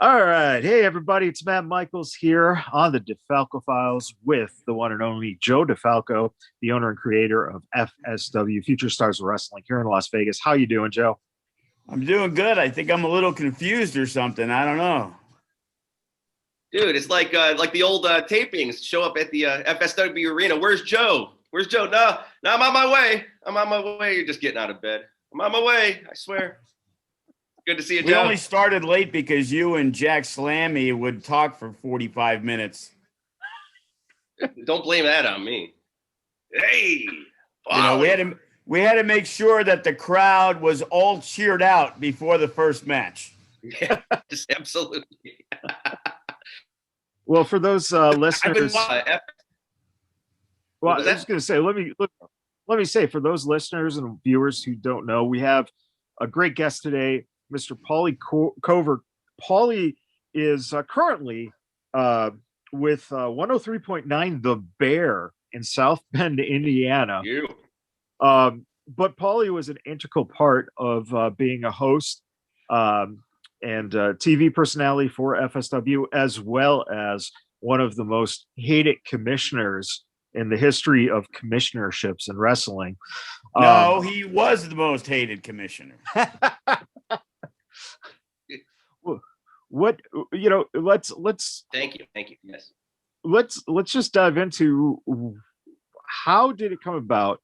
All right. Hey, everybody. It's Matt Michaels here on the DeFalco Files with the one and only Joe DeFalco, the owner and creator of FSW, Future Stars of Wrestling here in Las Vegas. How you doing, Joe? I'm doing good. I think I'm a little confused or something. I don't know. Dude, it's like the old tapings show up at the FSW arena. Where's Joe? Where's Joe? No, I'm on my way. I'm on my way. You're just getting out of bed. I'm on my way. I swear. Good to see you, We Joe. only started late because you and Jack Slammy would talk for 45 minutes. Don't blame that on me. Hey, We had to make sure that the crowd was all cheered out before the first match. Yeah, just absolutely. Well, for those listeners, I've well, I was just going to say, let me say for those listeners and viewers who don't know, we have a great guest today, Mr. Pauly Kover. Pauly is currently with 103.9 The Bear in South Bend, Indiana. You. But Pauly was an integral part of being a host and TV personality for FSW, as well as one of the most hated commissioners in the history of commissionerships in wrestling. No, he was the most hated commissioner. What let's Thank you. Yes. let's just dive into how did it come about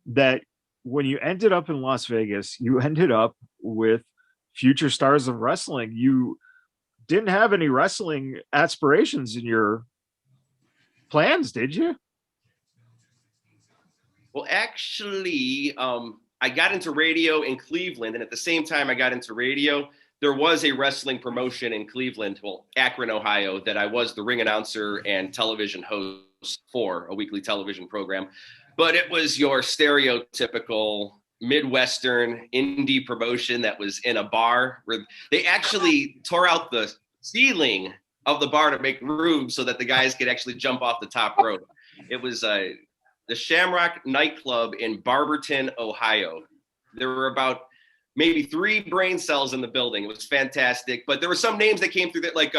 that when you ended up in Las Vegas, you ended up with Future Stars of Wrestling. You didn't have any wrestling aspirations in your plans, did you? Well, actually, I got into radio in Cleveland, and at the same time I got into radio, there was a wrestling promotion in Cleveland, well, Akron, Ohio, that I was the ring announcer and television host for a weekly television program. But it was your stereotypical Midwestern indie promotion that was in a bar where they actually tore out the ceiling of the bar to make room so that the guys could actually jump off the top rope. It was the Shamrock nightclub in Barberton, Ohio. There were about maybe 3 brain cells in the building. It was fantastic. But there were some names that came through that, like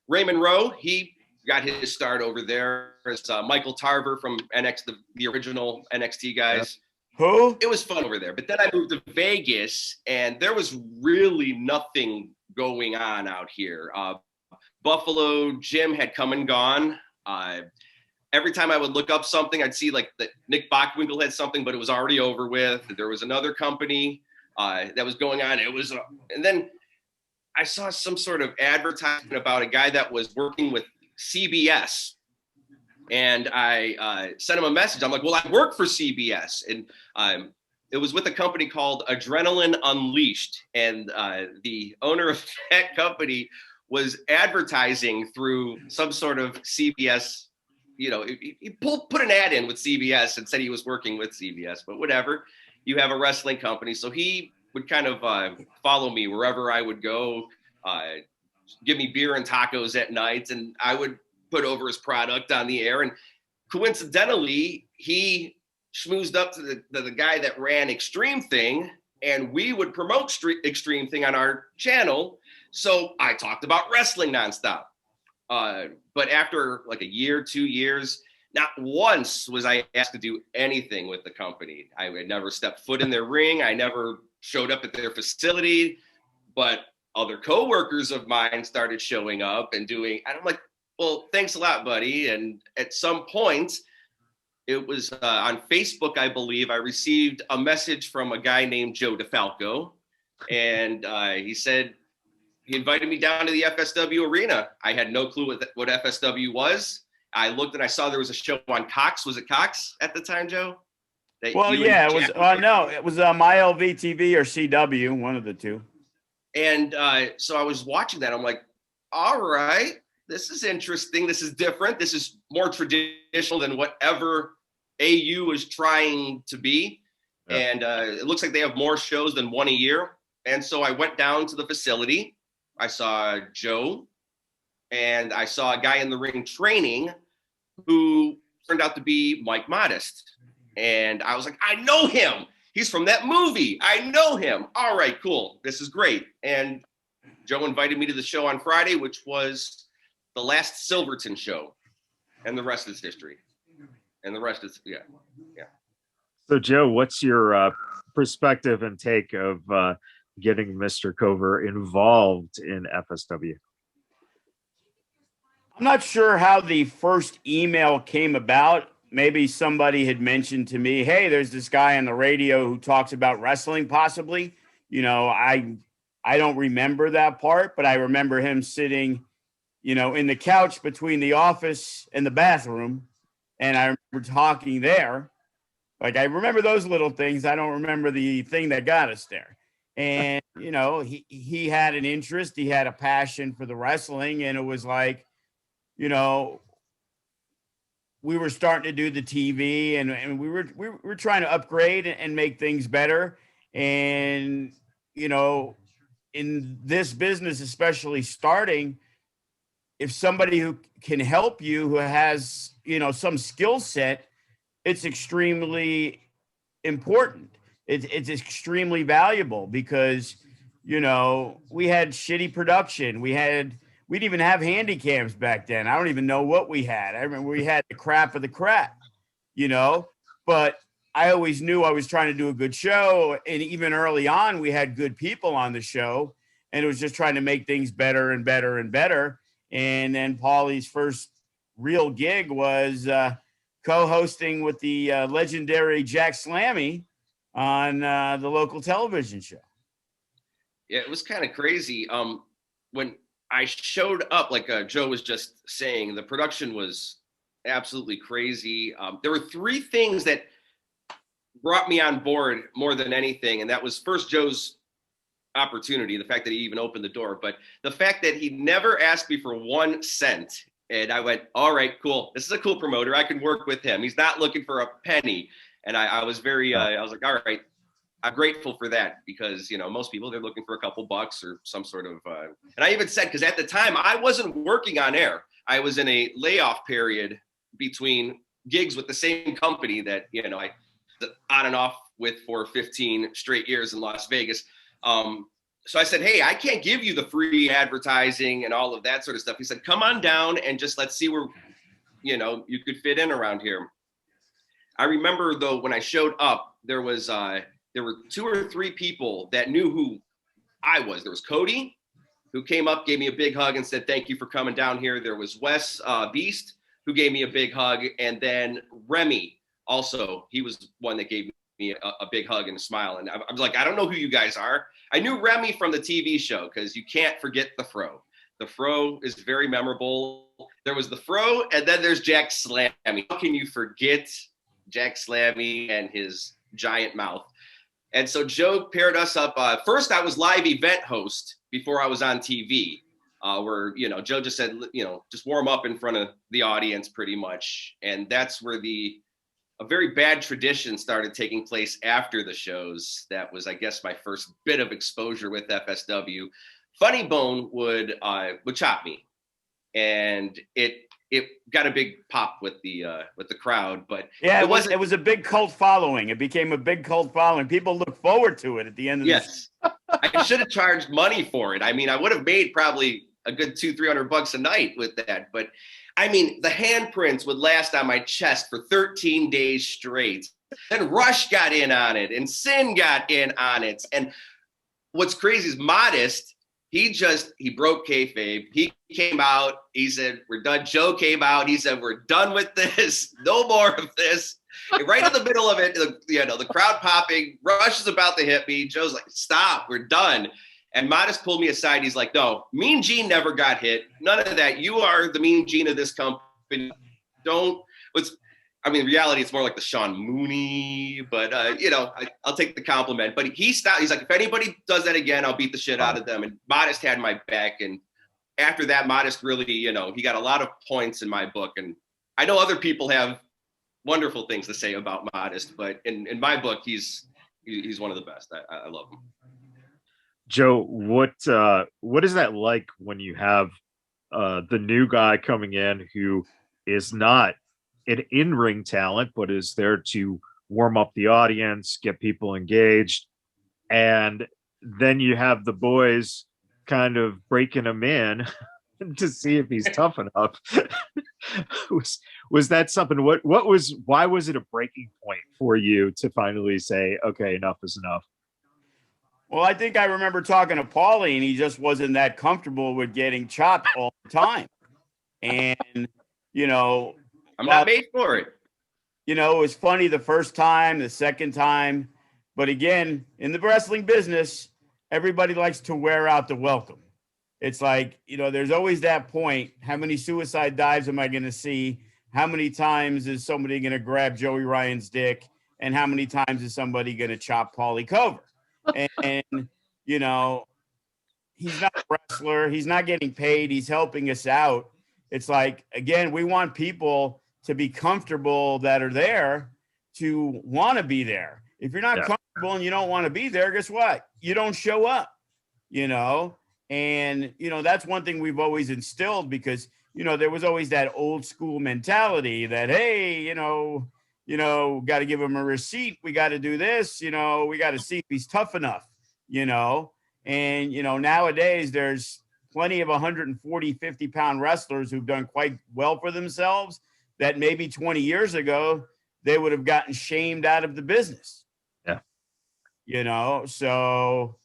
Raymond Rowe. He got his start over there. There's Michael Tarver from the original NXT guys. Who? It was fun over there. But then I moved to Vegas, and there was really nothing going on out here. Buffalo Jim had come and gone. Every time I would look up something, I'd see like that Nick Bockwinkel had something, but it was already over with. There was another company that was going on. And then I saw some sort of advertisement about a guy that was working with CBS. And I sent him a message. I'm like, well, I work for CBS. And it was with a company called Adrenaline Unleashed. And the owner of that company was advertising through some sort of CBS. You know, he put an ad in with CBS and said he was working with CBS, but whatever. You have a wrestling company. So he would kind of follow me wherever I would go, give me beer and tacos at night, and I would put over his product on the air. And coincidentally, he schmoozed up to the guy that ran Extreme Thing, and we would promote Extreme Thing on our channel. So I talked about wrestling nonstop. But after like a year, 2 years, not once was I asked to do anything with the company. I had never stepped foot in their ring. I never showed up at their facility, but other coworkers of mine started showing up and doing, and I'm like, well, thanks a lot, buddy. And at some point, it was on Facebook, I believe, I received a message from a guy named Joe DeFalco. And he said, he invited me down to the FSW arena. I had no clue what FSW was. I looked and I saw there was a show on Cox. Was it Cox at the time, Joe? Well, yeah, it was. No, it was MyLV TV or CW, one of the two. And so I was watching that. I'm like, all right, this is interesting. This is different. This is more traditional than whatever AU is trying to be. Yeah. And it looks like they have more shows than one a year. And so I went down to the facility. I saw Joe, and I saw a guy in the ring training who turned out to be Mike Modest. And I was like, I know him. He's from that movie. I know him. All right, cool. This is great. And Joe invited me to the show on Friday, which was the last Silverton show, and the rest is history. And the rest is, yeah. So, Joe, what's your perspective and take of getting Mr. Kover involved in FSW? I'm not sure how the first email came about. Maybe somebody had mentioned to me, hey, there's this guy on the radio who talks about wrestling, possibly. You know, I don't remember that part, but I remember him sitting, you know, in the couch between the office and the bathroom. And I remember talking there. Like, I remember those little things. I don't remember the thing that got us there. And, you know, he had an interest. He had a passion for the wrestling. And it was like, you know, we were starting to do the TV, and we were trying to upgrade and make things better. And, you know, in this business, especially starting, if somebody who can help you, who has, you know, some skill set, it's extremely important. It's extremely valuable because, you know, we had shitty production. We didn't even have handy cams back then. I don't even know what we had. I remember we had the crap of the crap, you know, but I always knew I was trying to do a good show. And even early on, we had good people on the show, and it was just trying to make things better and better and better. And then Pauly's first real gig was co-hosting with the legendary Jack Slammy on the local television show. Yeah, it was kind of crazy. When I showed up, like Joe was just saying, the production was absolutely crazy. There were three things that brought me on board more than anything, and that was first Joe's opportunity, the fact that he even opened the door, but the fact that he never asked me for 1 cent. And I went, all right, cool. This is a cool promoter. I can work with him. He's not looking for a penny. And I was very, I was like, all right, I'm grateful for that, because, you know, most people, they're looking for a couple bucks or some sort of, and I even said, because at the time I wasn't working on air. I was in a layoff period between gigs with the same company that, you know, I on and off with for 15 straight years in Las Vegas. So I said, hey, I can't give you the free advertising and all of that sort of stuff. He said, come on down and just let's see where, you know, you could fit in around here. I remember, though, when I showed up, there were 2 or 3 people that knew who I was. There was Cody, who came up, gave me a big hug and said, thank you for coming down here. There was Wes Beast, who gave me a big hug. And then Remy also, he was one that gave me a big hug and a smile. And I was like, I don't know who you guys are. I knew Remy from the TV show, because you can't forget the Fro. The Fro is very memorable. There was the Fro, and then there's Jack Slammy. How can you forget Jack Slammy and his giant mouth? And so Joe paired us up. First, I was live event host before I was on TV, where, you know, Joe just said, you know, just warm up in front of the audience pretty much. And that's where a very bad tradition started taking place after the shows. That was, I guess, my first bit of exposure with FSW. Funny Bone would chop me, and it got a big pop with the crowd. But yeah, it was a big cult following. It became a big cult following. People look forward to it at the end of yes. I should have charged money for it. I mean, I would have made probably a good $200-300 a night with that, but I mean, the handprints would last on my chest for 13 days straight. Then Rush got in on it, and Sin got in on it. And what's crazy is Modest, he broke kayfabe. He came out, he said, we're done. Joe came out, he said, we're done with this. No more of this. And right in the middle of it, the crowd popping, Rush is about to hit me. Joe's like, stop, we're done. And Modest pulled me aside. He's like, no, Mean Gene never got hit. None of that. You are the Mean Gene of this company. Reality, it's more like the Sean Mooney, but, I'll take the compliment. But he stopped. He's like, if anybody does that again, I'll beat the shit out of them. And Modest had my back. And after that, Modest really, he got a lot of points in my book. And I know other people have wonderful things to say about Modest, but in my book, he's one of the best. I love him. Joe, what is that like when you have the new guy coming in who is not an in-ring talent, but is there to warm up the audience, get people engaged, and then you have the boys kind of breaking him in to see if he's tough enough. was that something? Why was it a breaking point for you to finally say, okay, enough is enough? Well, I think I remember talking to Pauly, and he just wasn't that comfortable with getting chopped all the time. And, you know, I'm not made for it. You know, it was funny the first time, the second time. But again, in the wrestling business, everybody likes to wear out the welcome. It's like, you know, there's always that point. How many suicide dives am I going to see? How many times is somebody going to grab Joey Ryan's dick? And how many times is somebody going to chop Pauly Kover? And, you know, he's not a wrestler. He's not getting paid. He's helping us out. It's like, again, we want people to be comfortable that are there to want to be there. If you're not comfortable and you don't want to be there, guess what? You don't show up, you know? And, you know, that's one thing we've always instilled because, you know, there was always that old school mentality that, hey, you know, got to give him a receipt. We got to do this, you know, we got to see if he's tough enough, you know? And, you know, nowadays there's plenty of 140, 50-pound wrestlers who've done quite well for themselves that maybe 20 years ago, they would have gotten shamed out of the business. Yeah. You know, so,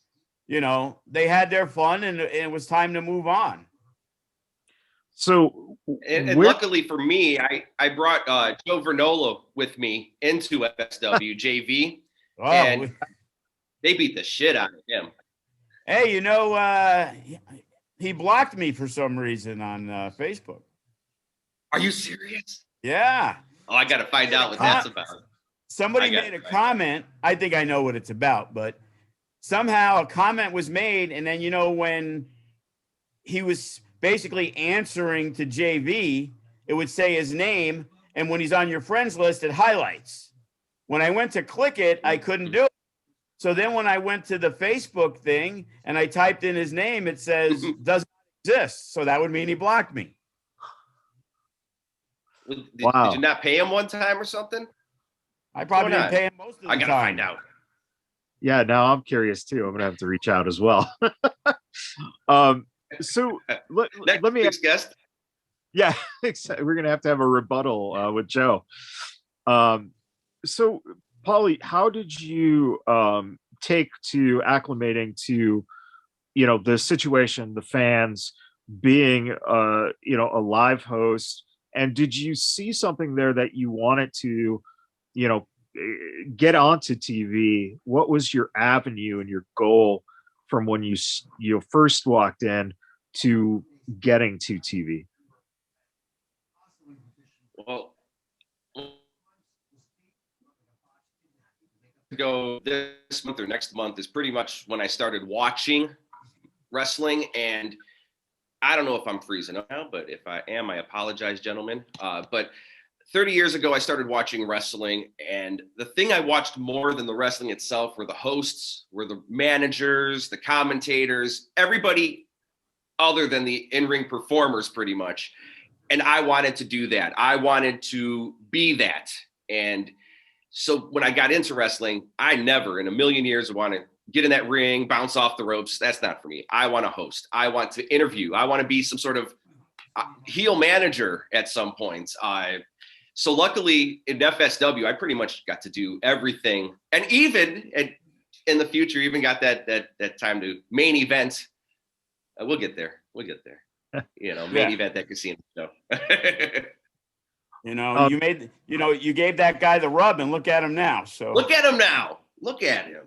you know, they had their fun and it was time to move on. So, and luckily for me, I brought Joe Vernola with me into FSW JV, and they beat the shit out of him. Hey, you know, he blocked me for some reason on Facebook. Are you serious? Yeah. Oh, I got to find out what that's about. Somebody made a comment. I think I know what it's about, but somehow a comment was made. And then, you know, when he was basically answering to JV, it would say his name. And when he's on your friends list, it highlights. When I went to click it, I couldn't do it. So then when I went to the Facebook thing and I typed in his name, it says doesn't exist. So that would mean he blocked me. Did you not pay him one time or something? I probably didn't pay him most of the time. I gotta find out. Yeah, now I'm curious too. I'm gonna have to reach out as well. So let me ask guest. Yeah, we're gonna have to have a rebuttal with Joe. So Pauly, how did you take to acclimating to, you know, the situation, the fans, being you know, a live host, and did you see something there that you wanted to, you know, get onto TV? What was your avenue and your goal from when you first walked in to getting to TV? Well, go this month or next month is pretty much when I started watching wrestling, and I don't know if I'm freezing up now, but if I am, I apologize, gentlemen. But 30 years ago, I started watching wrestling, and the thing I watched more than the wrestling itself were the hosts, were the managers, the commentators, everybody other than the in-ring performers pretty much. And I wanted to do that. I wanted to be that. And so when I got into wrestling, I never in a million years want to get in that ring, bounce off the ropes. That's not for me. I want to host. I want to interview. I want to be some sort of heel manager at some points. So luckily in FSW, I pretty much got to do everything. And even in the future, even got that time to main event. We'll get there. You know, main event that casino show. You know, you gave that guy the rub, and look at him now. So look at him now. Look at him.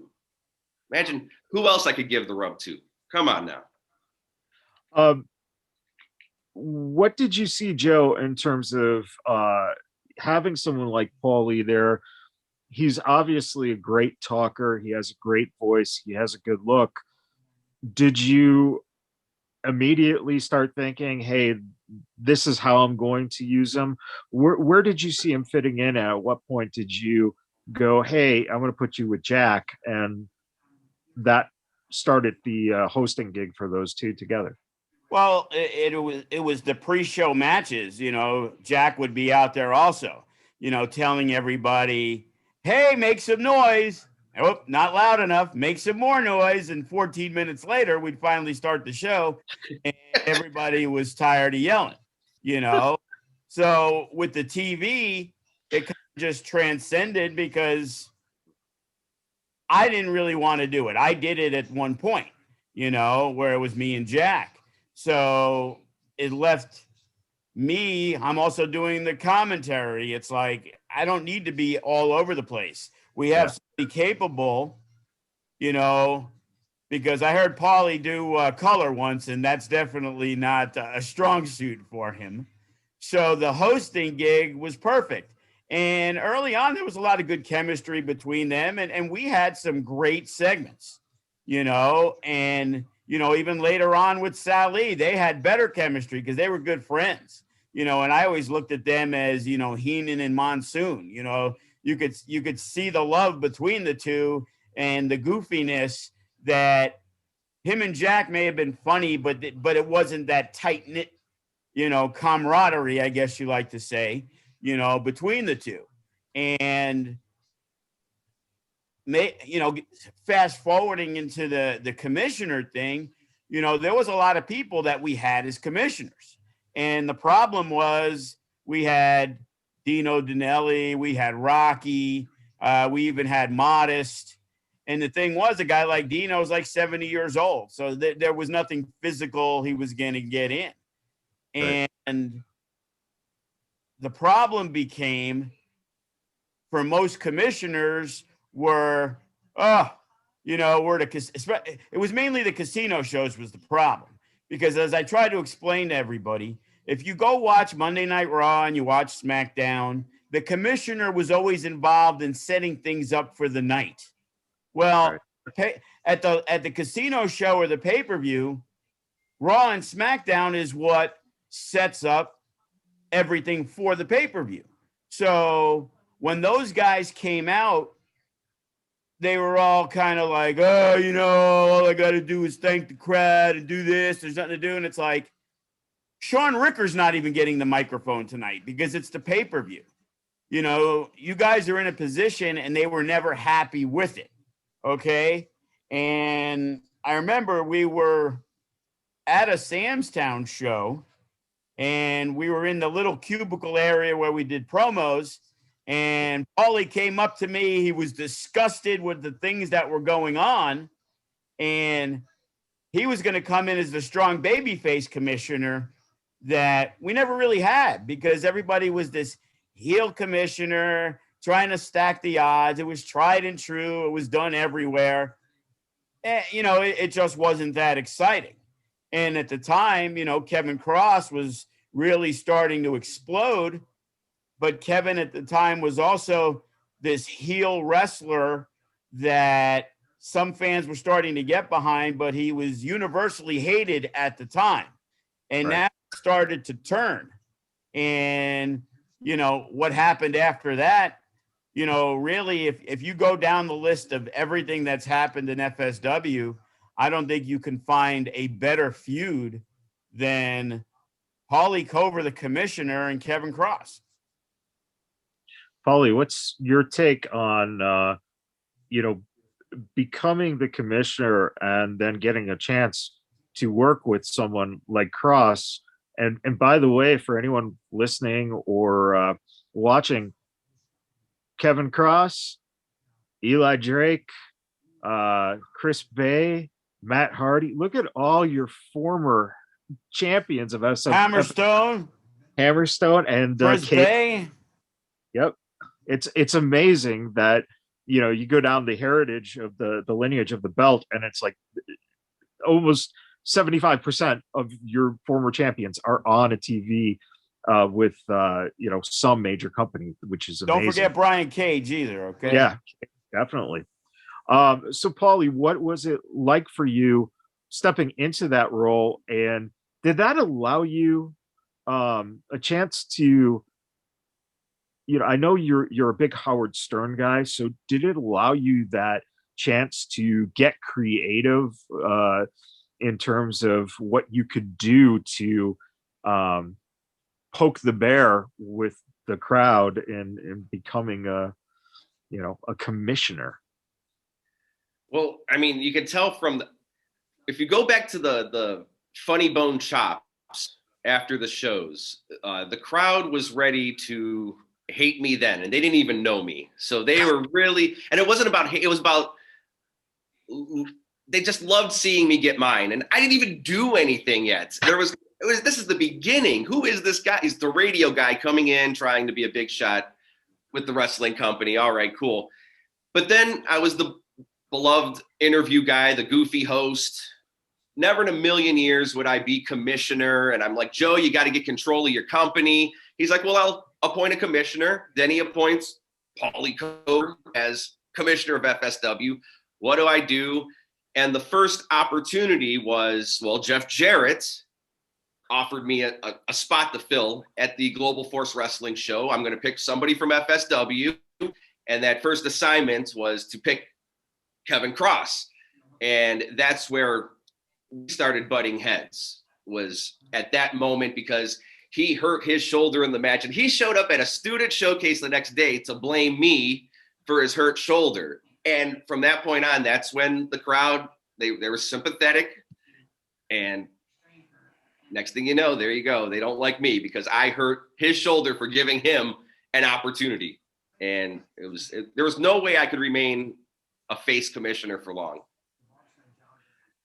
Imagine who else I could give the rub to. Come on now. What did you see, Joe, in terms of having someone like Pauly there? He's obviously a great talker. He has a great voice. He has a good look. Did you immediately start thinking, hey, this is how I'm going to use him? Where did you see him fitting in at? What point did you go, hey, I'm going to put you with Jack? And that started the hosting gig for those two together. Well, it was the pre-show matches. You know, Jack would be out there also, you know, telling everybody, hey, make some noise. Oh, not loud enough. Make some more noise. And 14 minutes later, we'd finally start the show, and everybody was tired of yelling, you know? So with the TV, it kind of just transcended because I didn't really want to do it. I did it at one point, you know, where it was me and Jack. So it left me. I'm also doing the commentary. It's like, I don't need to be all over the place. We have somebody capable, you know, because I heard Pauly do color once, and that's definitely not a strong suit for him. So the hosting gig was perfect. And early on, there was a lot of good chemistry between them. And we had some great segments, you know, and, you know, even later on with Sally, they had better chemistry because they were good friends, you know, and I always looked at them as, you know, Heenan and Monsoon, you know, you could see the love between the two and the goofiness that him and Jack may have been funny, but it wasn't that tight knit, you know, camaraderie, I guess you like to say, you know, between the two. And you know, fast forwarding into the commissioner thing, you know, there was a lot of people that we had as commissioners, and the problem was we had Dino Danelli, we had Rocky, we even had Modest. And the thing was, a guy like Dino was like 70 years old. So there was nothing physical he was going to get in. Right. And the problem became for most commissioners were, you know, it was mainly the casino shows was the problem. Because as I tried to explain to everybody, if you go watch Monday Night Raw and you watch SmackDown, the commissioner was always involved in setting things up for the night. Well, at the casino show or the pay-per-view, Raw and SmackDown is what sets up everything for the pay-per-view. So when those guys came out, they were all kind of like, oh, you know, all I got to do is thank the crowd and do this. There's nothing to do. And it's like, Sean Ricker's not even getting the microphone tonight because it's the pay-per-view. You know, you guys are in a position and they were never happy with it. Okay. And I remember we were at a Sam's Town show and we were in the little cubicle area where we did promos, and Pauly came up to me. He was disgusted with the things that were going on, and he was going to come in as the strong babyface commissioner that we never really had because everybody was this heel commissioner trying to stack the odds. It was tried and true. It was done everywhere. And, you know, it just wasn't that exciting. And at the time, you know, Kevin Kross was really starting to explode. But Kevin at the time was also this heel wrestler that some fans were starting to get behind, but he was universally hated at the time. And that started to turn. And, you know, what happened after that, you know, really, if you go down the list of everything that's happened in FSW, I don't think you can find a better feud than Pauly Kover, the commissioner, and Kevin Kross. Pauly, what's your take on, you know, becoming the commissioner and then getting a chance to work with someone like Kross? And by the way, for anyone listening or watching, Kevin Kross, Eli Drake, Chris Bay, Matt Hardy. Look at all your former champions of Hammerstone, and Chris Bay. Yep, it's amazing that, you know, you go down the heritage of the lineage of the belt, and it's like almost 75% of your former champions are on a TV with you know, some major company, which is amazing. Don't forget Brian Cage either. Okay. Yeah, definitely. So Pauly, what was it like for you stepping into that role, and did that allow you a chance to, you know, I know you're a big Howard Stern guy, so did it allow you that chance to get creative in terms of what you could do to poke the bear with the crowd in becoming a, you know, a commissioner? Well, I mean, you can tell from if you go back to the Funny Bone Chops after the shows, the crowd was ready to hate me then, and they didn't even know me. So they were really, and it wasn't about hate, it was about, they just loved seeing me get mine. And I didn't even do anything yet. This is the beginning. Who is this guy? He's the radio guy coming in, trying to be a big shot with the wrestling company. All right, cool. But then I was the beloved interview guy, the goofy host. Never in a million years would I be commissioner. And I'm like, Joe, you got to get control of your company. He's like, well, I'll appoint a commissioner. Then he appoints Pauly Kover as commissioner of FSW. What do I do? And the first opportunity was, well, Jeff Jarrett offered me a spot to fill at the Global Force Wrestling show. I'm going to pick somebody from FSW. And that first assignment was to pick Kevin Kross. And that's where we started butting heads, was at that moment, because he hurt his shoulder in the match. And he showed up at a student showcase the next day to blame me for his hurt shoulder. And from that point on, that's when the crowd, they were sympathetic. And next thing you know, there you go. They don't like me because I hurt his shoulder for giving him an opportunity. And there was no way I could remain a face commissioner for long.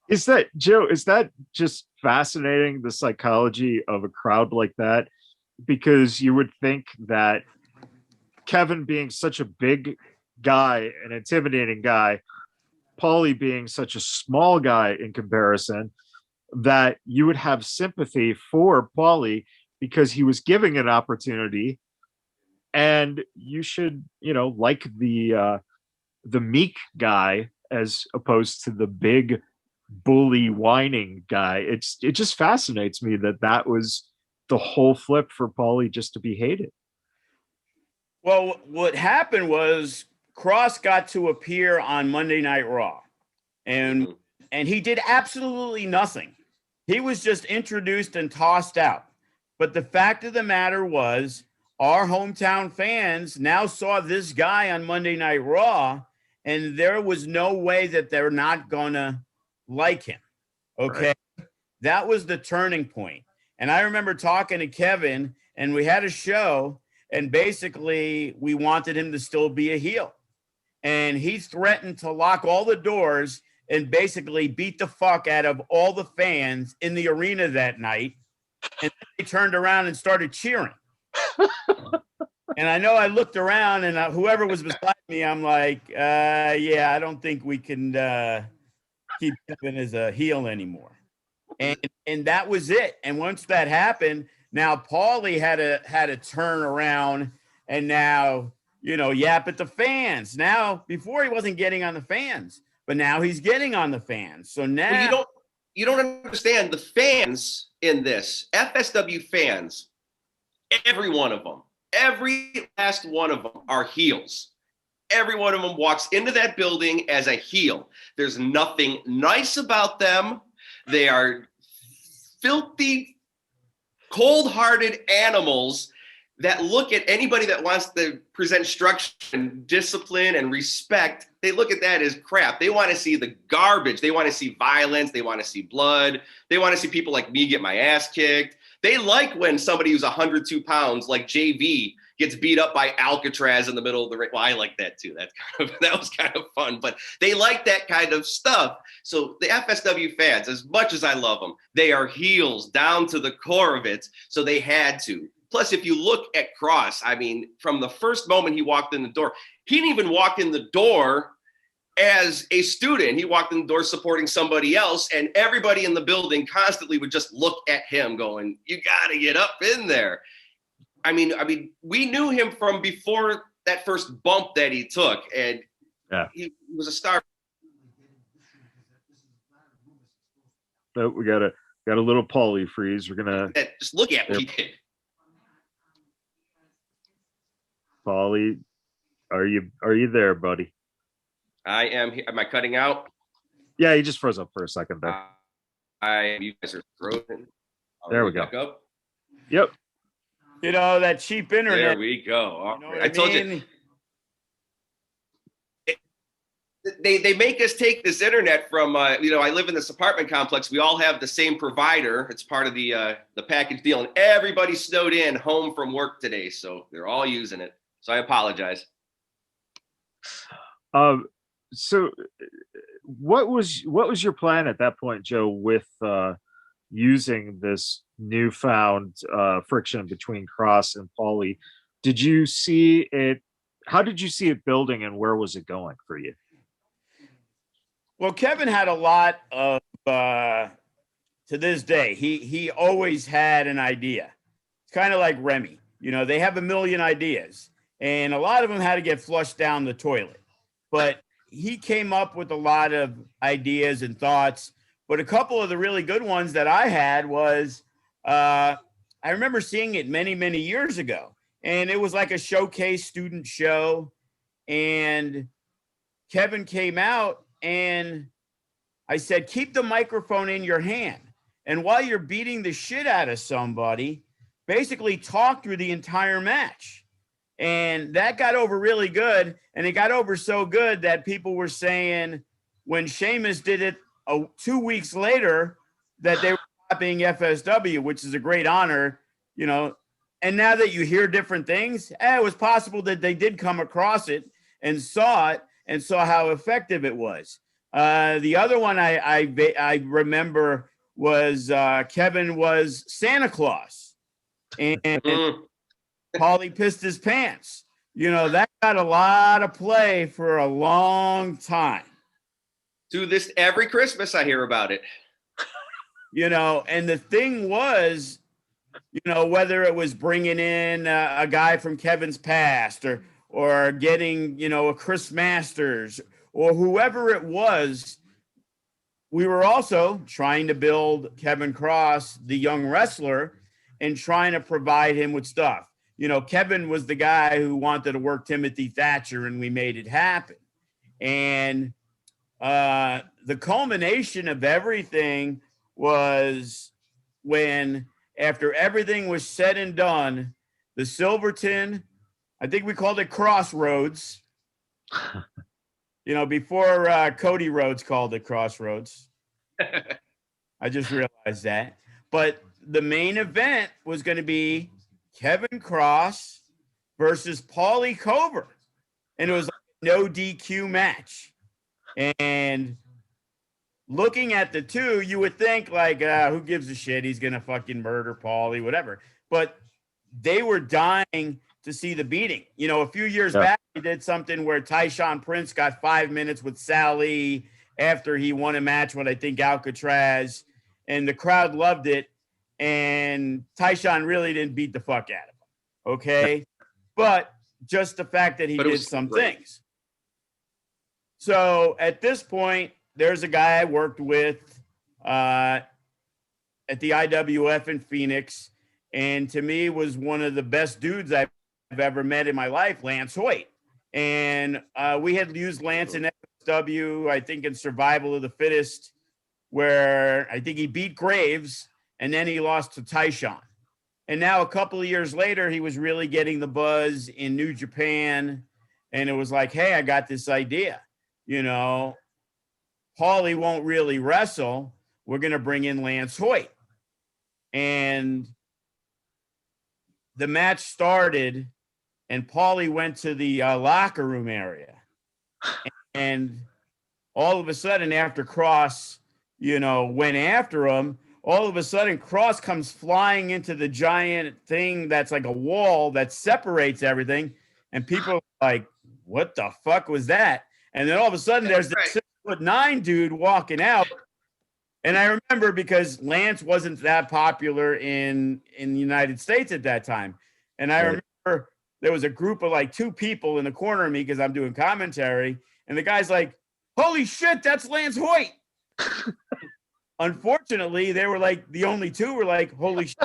Is that, Joe, is that just fascinating, the psychology of a crowd like that? Because you would think that Kevin being such a big guy, an intimidating guy, Pauly being such a small guy in comparison, that you would have sympathy for Pauly because he was giving an opportunity, and you should, like the meek guy as opposed to the big bully whining guy. It just fascinates me that was the whole flip for Pauly, just to be hated. Well, what happened was Kross got to appear on Monday Night Raw, and he did absolutely nothing. He was just introduced and tossed out. But the fact of the matter was, our hometown fans now saw this guy on Monday Night Raw, and there was no way that they're not gonna like him. Okay. Right. That was the turning point. And I remember talking to Kevin, and we had a show, and basically we wanted him to still be a heel. And he threatened to lock all the doors and basically beat the fuck out of all the fans in the arena that night. And then they turned around and started cheering. And I know I looked around, and whoever was beside me, I'm like, yeah, I don't think we can keep Kevin as a heel anymore. And that was it. And once that happened, now Pauly had to turn around and now, yap at the fans. Now, before he wasn't getting on the fans, but now he's getting on the fans. So now, well, you don't understand the fans in this. FSW fans, every one of them, every last one of them are heels. Every one of them walks into that building as a heel. There's nothing nice about them. They are filthy, cold-hearted animals that look at anybody that wants to present structure and discipline and respect. They look at that as crap. They want to see the garbage. They want to see violence. They want to see blood. They want to see people like me get my ass kicked. They like when somebody who's 102 pounds, like JV, gets beat up by Alcatraz in the middle of the ring. Well, I like that too. That was kind of fun, but they like that kind of stuff. So the FSW fans, as much as I love them, they are heels down to the core of it. So they had to. Plus, if you look at Kross, I mean, from the first moment he walked in the door, he didn't even walk in the door as a student. He walked in the door supporting somebody else, and everybody in the building constantly would just look at him going, you got to get up in there. I mean, we knew him from before that first bump that he took, and he was a star. So we got a little Pauly freeze. We're gonna just look at what he did. Pauly, are you there, buddy? I am here. Am I cutting out? Yeah, you just froze up for a second there. You guys are frozen. There we go. Up. Yep. That cheap internet. There we go. I told you. they make us take this internet from I live in this apartment complex. We all have the same provider. It's part of the package deal, and everybody's snowed in home from work today, so they're all using it. So I apologize. So what was your plan at that point, Joe, with using this newfound friction between Kross and Pauly? Did you see it? How did you see it building, and where was it going for you? Well, Kevin had a lot of, to this day, he always had an idea. It's kind of like Remy. They have a million ideas, and a lot of them had to get flushed down the toilet. But he came up with a lot of ideas and thoughts. But a couple of the really good ones that I had was, I remember seeing it many, many years ago. And it was like a showcase student show. And Kevin came out, and I said, keep the microphone in your hand. And while you're beating the shit out of somebody, basically talk through the entire match. And that got over really good. And it got over so good that people were saying when Sheamus did it 2 weeks later that they were copying FSW, which is a great honor, And now that you hear different things, it was possible that they did come across it and saw it and saw how effective it was. The other one I remember was Kevin was Santa Claus, and Pauly pissed his pants. That got a lot of play for a long time. To this, every Christmas I hear about it. And the thing was, whether it was bringing in a guy from Kevin's past or getting, a Chris Masters or whoever it was, we were also trying to build Kevin Kross, the young wrestler, and trying to provide him with stuff. Kevin was the guy who wanted to work Timothy Thatcher, and we made it happen. And the culmination of everything was when, after everything was said and done, the Silverton, I think we called it Crossroads, before Cody Rhodes called it Crossroads. I just realized that. But the main event was going to be Kevin Kross versus Pauly Kover. And it was like a no DQ match. And looking at the two, you would think like, who gives a shit? He's going to fucking murder Pauly, whatever. But they were dying to see the beating. A few years back, he did something where Tyshawn Prince got 5 minutes with Sally after he won a match with, I think, Alcatraz. And the crowd loved it. And Tyshawn really didn't beat the fuck out of him. Okay. But just the fact that he did some things. So at this point, there's a guy I worked with at the IWF in Phoenix, and to me was one of the best dudes I've ever met in my life, Lance Hoyt. And we had used Lance in FSW, I think in Survival of the Fittest, where I think he beat Graves, and then he lost to Tyshawn. And now a couple of years later, he was really getting the buzz in New Japan, and it was like, hey, I got this idea. Pauly won't really wrestle. We're going to bring in Lance Hoyt. And the match started, and Pauly went to the locker room area. And all of a sudden, after Kross, went after him, all of a sudden, Kross comes flying into the giant thing that's like a wall that separates everything. And people are like, what the fuck was that? And then all of a sudden, there's this 6'9" dude walking out. And I remember because Lance wasn't that popular in the United States at that time. And I remember there was a group of like 2 people in the corner of me because I'm doing commentary. And the guy's like, holy shit, that's Lance Hoyt. Unfortunately, they were like, the only 2 were like, holy shit.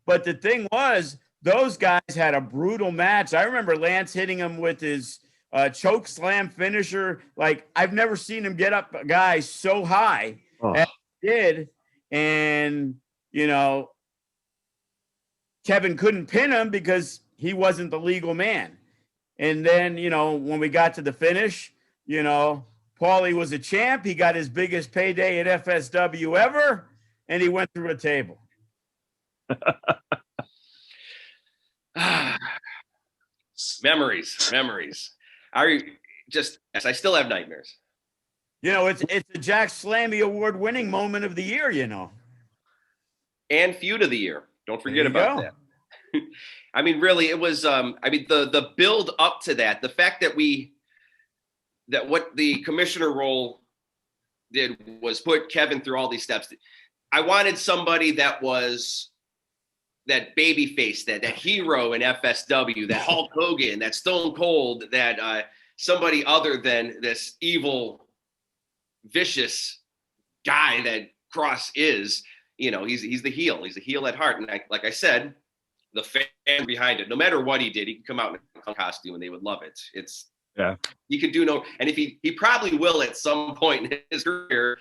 But the thing was, those guys had a brutal match. I remember Lance hitting him with his choke slam finisher. Like, I've never seen him get up a guy so high as he did. And, Kevin couldn't pin him because he wasn't the legal man. And then, you know, when we got to the finish, you know, Pauly was a champ. He got his biggest payday at FSW ever, and he went through a table. Memories. I still have nightmares. You know, it's a Jack Slammy award-winning moment of the year, you know. And feud of the year. Don't forget about that. I mean, really, it was, the build up to that, the fact that what the commissioner role did was put Kevin through all these steps. I wanted somebody that was that baby face, that hero in FSW, that Hulk Hogan, that Stone Cold, that somebody other than this evil, vicious guy that Kross is. You know, he's the heel. He's a heel at heart. And like I said, the fan behind it, no matter what he did, he could come out in a costume and they would love it. He could do and if he probably will at some point in his career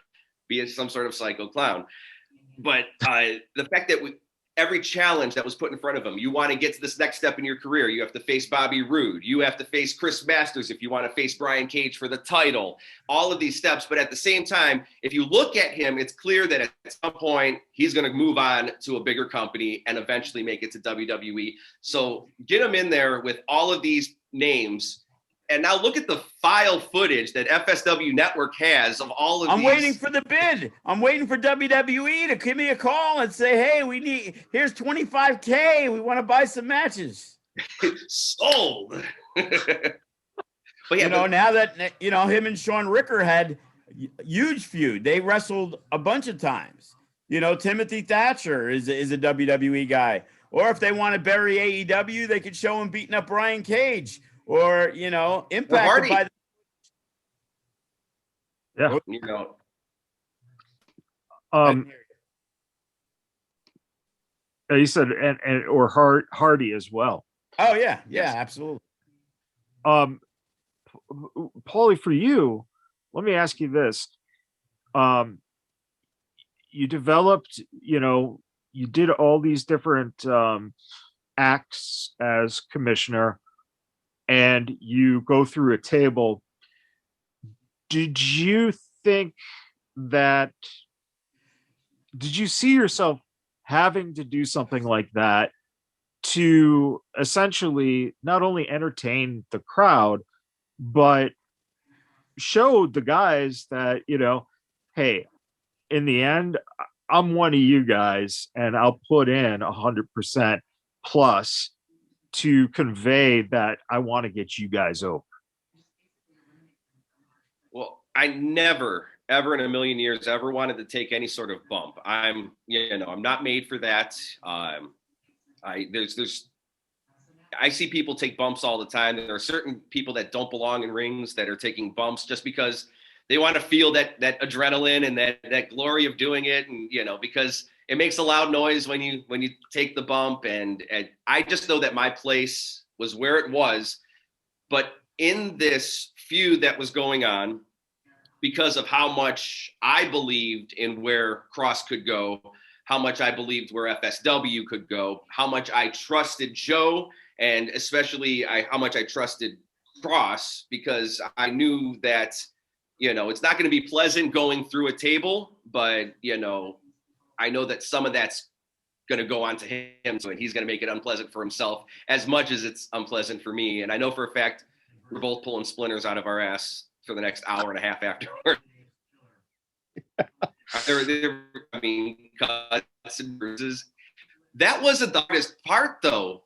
be some sort of psycho clown. But the fact that every challenge that was put in front of him, you want to get to this next step in your career, you have to face Bobby Roode, you have to face Chris Masters if you want to face Brian Cage for the title, all of these steps. But at the same time, if you look at him, it's clear that at some point he's going to move on to a bigger company and eventually make it to WWE. So get him in there with all of these names. And now look at the file footage that FSW Network has of all of these. I'm waiting for the bid. I'm waiting for WWE to give me a call and say, hey, here's $25K. We want to buy some matches. Sold. But yeah, now that, you know, him and Sean Ricker had huge feud. They wrestled a bunch of times. You know, Timothy Thatcher is a WWE guy. Or if they want to bury AEW, they could show him beating up Brian Cage. Or, you know, impacted by yeah. You know. You said or Hardy as well. Oh yeah, yes. Absolutely. Pauly, for you, let me ask you this. You developed, you know, you did all these different acts as commissioner, and you go through a table. Did you see yourself having to do something like that to essentially not only entertain the crowd, but show the guys that, you know, hey, in the end, I'm one of you guys and I'll put in 100% plus to convey that I want to get you guys over? Well, I never, ever in a million years ever wanted to take any sort of bump. I'm not made for that. I see people take bumps all the time. There are certain people that don't belong in rings that are taking bumps just because they want to feel that adrenaline and that glory of doing it. And, you know, because it makes a loud noise when you take the bump. And I just know that my place was where it was. But in this feud that was going on, because of how much I believed in where Kross could go, how much I believed where FSW could go, how much I trusted Joe, and especially how much I trusted Kross, because I knew that, you know, it's not going to be pleasant going through a table, but, you know, I know that some of that's going to go on to him, and he's going to make it unpleasant for himself as much as it's unpleasant for me. And I know for a fact we're both pulling splinters out of our ass for the next hour and a half afterward. I mean, cuts and bruises. That wasn't the hardest part, though.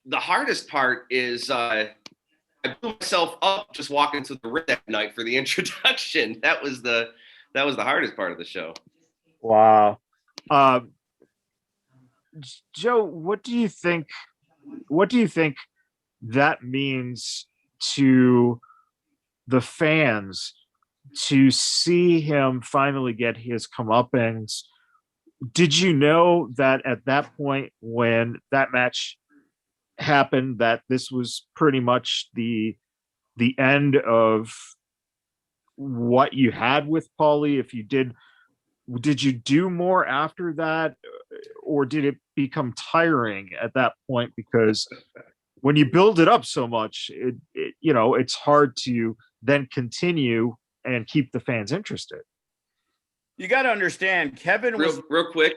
The hardest part is I blew myself up just walking to the ring that night for the introduction. That was the hardest part of the show. Wow. Joe, what do you think that means to the fans to see him finally get his comeuppance? Did you know that at that point when that match happened that this was pretty much the end of what you had with Pauly? If you did you do more after that, or did it become tiring at that point? Because when you build it up so much, you know, it's hard to then continue and keep the fans interested. You got to understand, Kevin was real quick.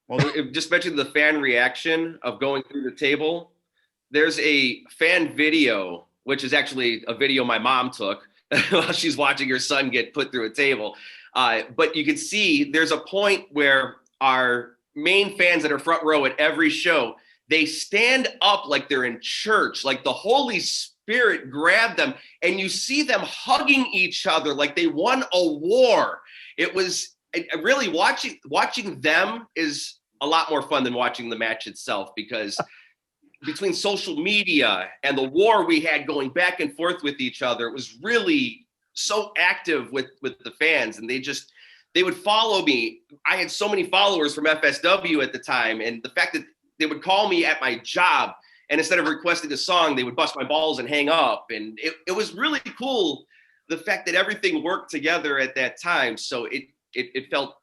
Well, just mentioned the fan reaction of going through the table. There's a fan video, which is actually a video my mom took while she's watching her son get put through a table. But you can see there's a point where our main fans that are front row at every show, they stand up like they're in church, like the Holy Spirit grabbed them, and you see them hugging each other like they won a war. It was really watching them is a lot more fun than watching the match itself, because between social media and the war we had going back and forth with each other, it was really so active with the fans, and they would follow me. I had so many followers from FSW at the time, and the fact that they would call me at my job, and instead of requesting a song, they would bust my balls and hang up. And it was really cool, the fact that everything worked together at that time. So it felt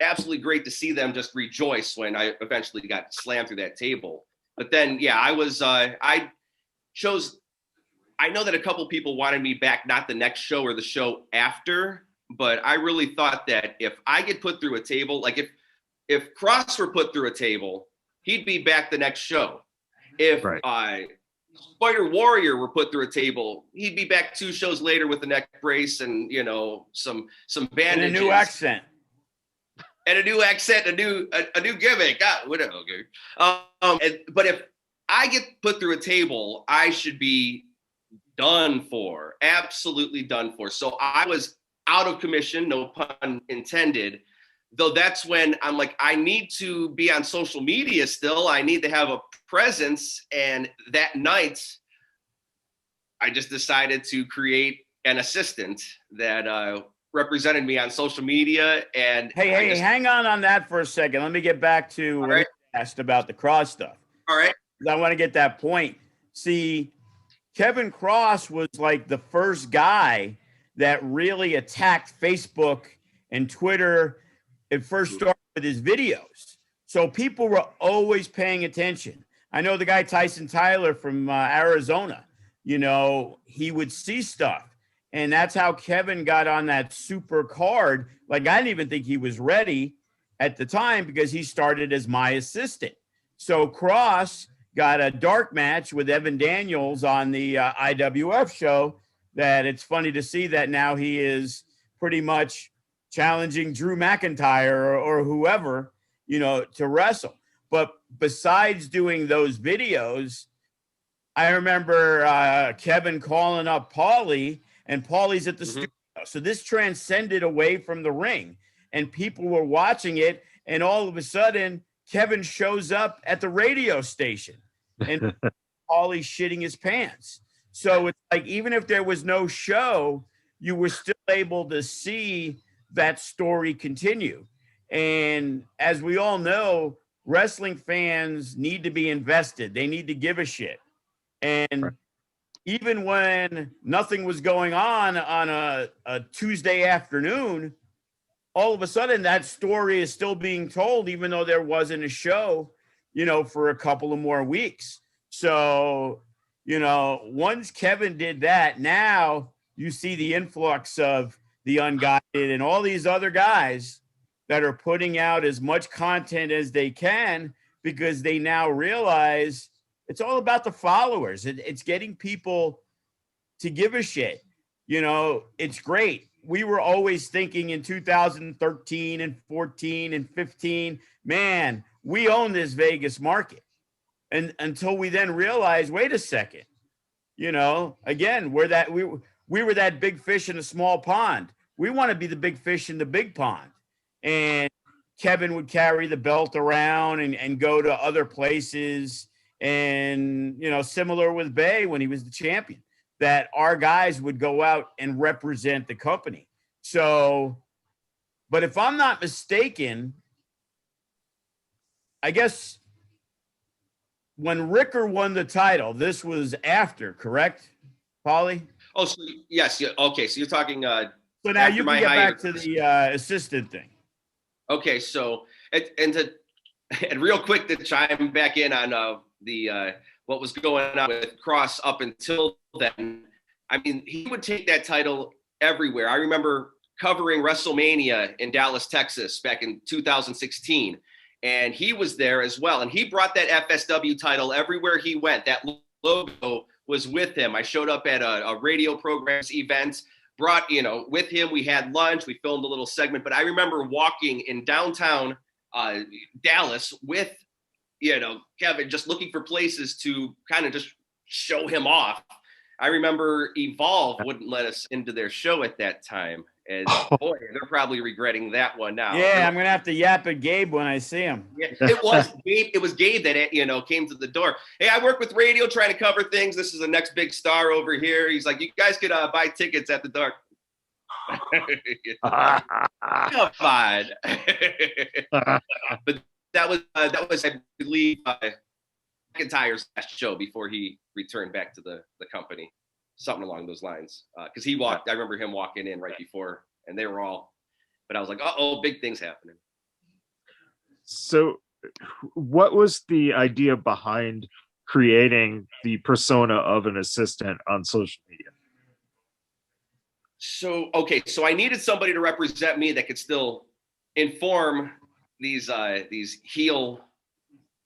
absolutely great to see them just rejoice when I eventually got slammed through that table. But then, yeah, I know that a couple people wanted me back, not the next show or the show after, but I really thought that if I get put through a table, like if Kross were put through a table, he'd be back the next show. If Spider Warrior were put through a table, he'd be back 2 shows later with a neck brace and, you know, some bandages. And a new accent. And a new accent, a new gimmick. Whatever. Okay. But if I get put through a table, I should be done for, absolutely done for. So I was out of commission, no pun intended. Though that's when I'm like, I need to be on social media still. I need to have a presence. And that night, I just decided to create an assistant that represented me on social media. And hey, hang on that for a second. Let me get back to what you asked about the Kross stuff. All right. I want to get that point. See, Kevin Kross was like the first guy that really attacked Facebook and Twitter. It first started with his videos. So people were always paying attention. I know the guy Tyson Tyler from Arizona, you know, he would see stuff. And that's how Kevin got on that super card. Like, I didn't even think he was ready at the time because he started as my assistant. So Kross got a dark match with Evan Daniels on the IWF show that it's funny to see that now he is pretty much challenging Drew McIntyre or whoever, you know, to wrestle. But besides doing those videos, I remember Kevin calling up Pauly, and Pauly's at the studio. So this transcended away from the ring, and people were watching it, and all of a sudden, Kevin shows up at the radio station, and Pauly's shitting his pants. So it's like, even if there was no show, you were still able to see that story continue. And as we all know, wrestling fans need to be invested. They need to give a shit. And even when nothing was going on a Tuesday afternoon, all of a sudden that story is still being told, even though there wasn't a show, you know, for a couple of more weeks. So, you know, once Kevin did that, now you see the influx of the Unguided and all these other guys that are putting out as much content as they can, because they now realize it's all about the followers. It's getting people to give a shit. You know, it's great. We were always thinking in 2013 and 14 and 15, man, we own this Vegas market. And until we then realized, wait a second, you know, again, we were that big fish in a small pond. We want to be the big fish in the big pond. And Kevin would carry the belt around and go to other places. And, you know, similar with Bay when he was the champion, that our guys would go out and represent the company. So, but if I'm not mistaken, I guess when Ricker won the title, this was after, correct, Pauly? Oh, so yes. Yeah, okay. So you're talking. So now you can get back to the assistant thing. Okay. So, and to and real quick to chime back in on what was going on with Kross up until then. I mean, he would take that title everywhere. I remember covering WrestleMania in Dallas, Texas back in 2016. And he was there as well. And he brought that FSW title everywhere he went. That logo was with him. I showed up at a radio program's event, brought, with him, we had lunch, we filmed a little segment. But I remember walking in downtown Dallas with, Kevin, just looking for places to kind of just show him off. I remember Evolve wouldn't let us into their show at that time. And boy, they're probably regretting that one now. Yeah, I'm gonna have to yap at Gabe when I see him. Yeah, it was Gabe. It was Gabe that came to the door. Hey, I work with radio, trying to cover things. This is the next big star over here. He's like, you guys could buy tickets at the door. Come on. But that was I believe McIntyre's last show before he returned back to the company. Something along those lines. Because he walked, I remember him walking in right before, and they were all, but I was like, uh-oh, big things happening. So what was the idea behind creating the persona of an assistant on social media? So I needed somebody to represent me that could still inform these heel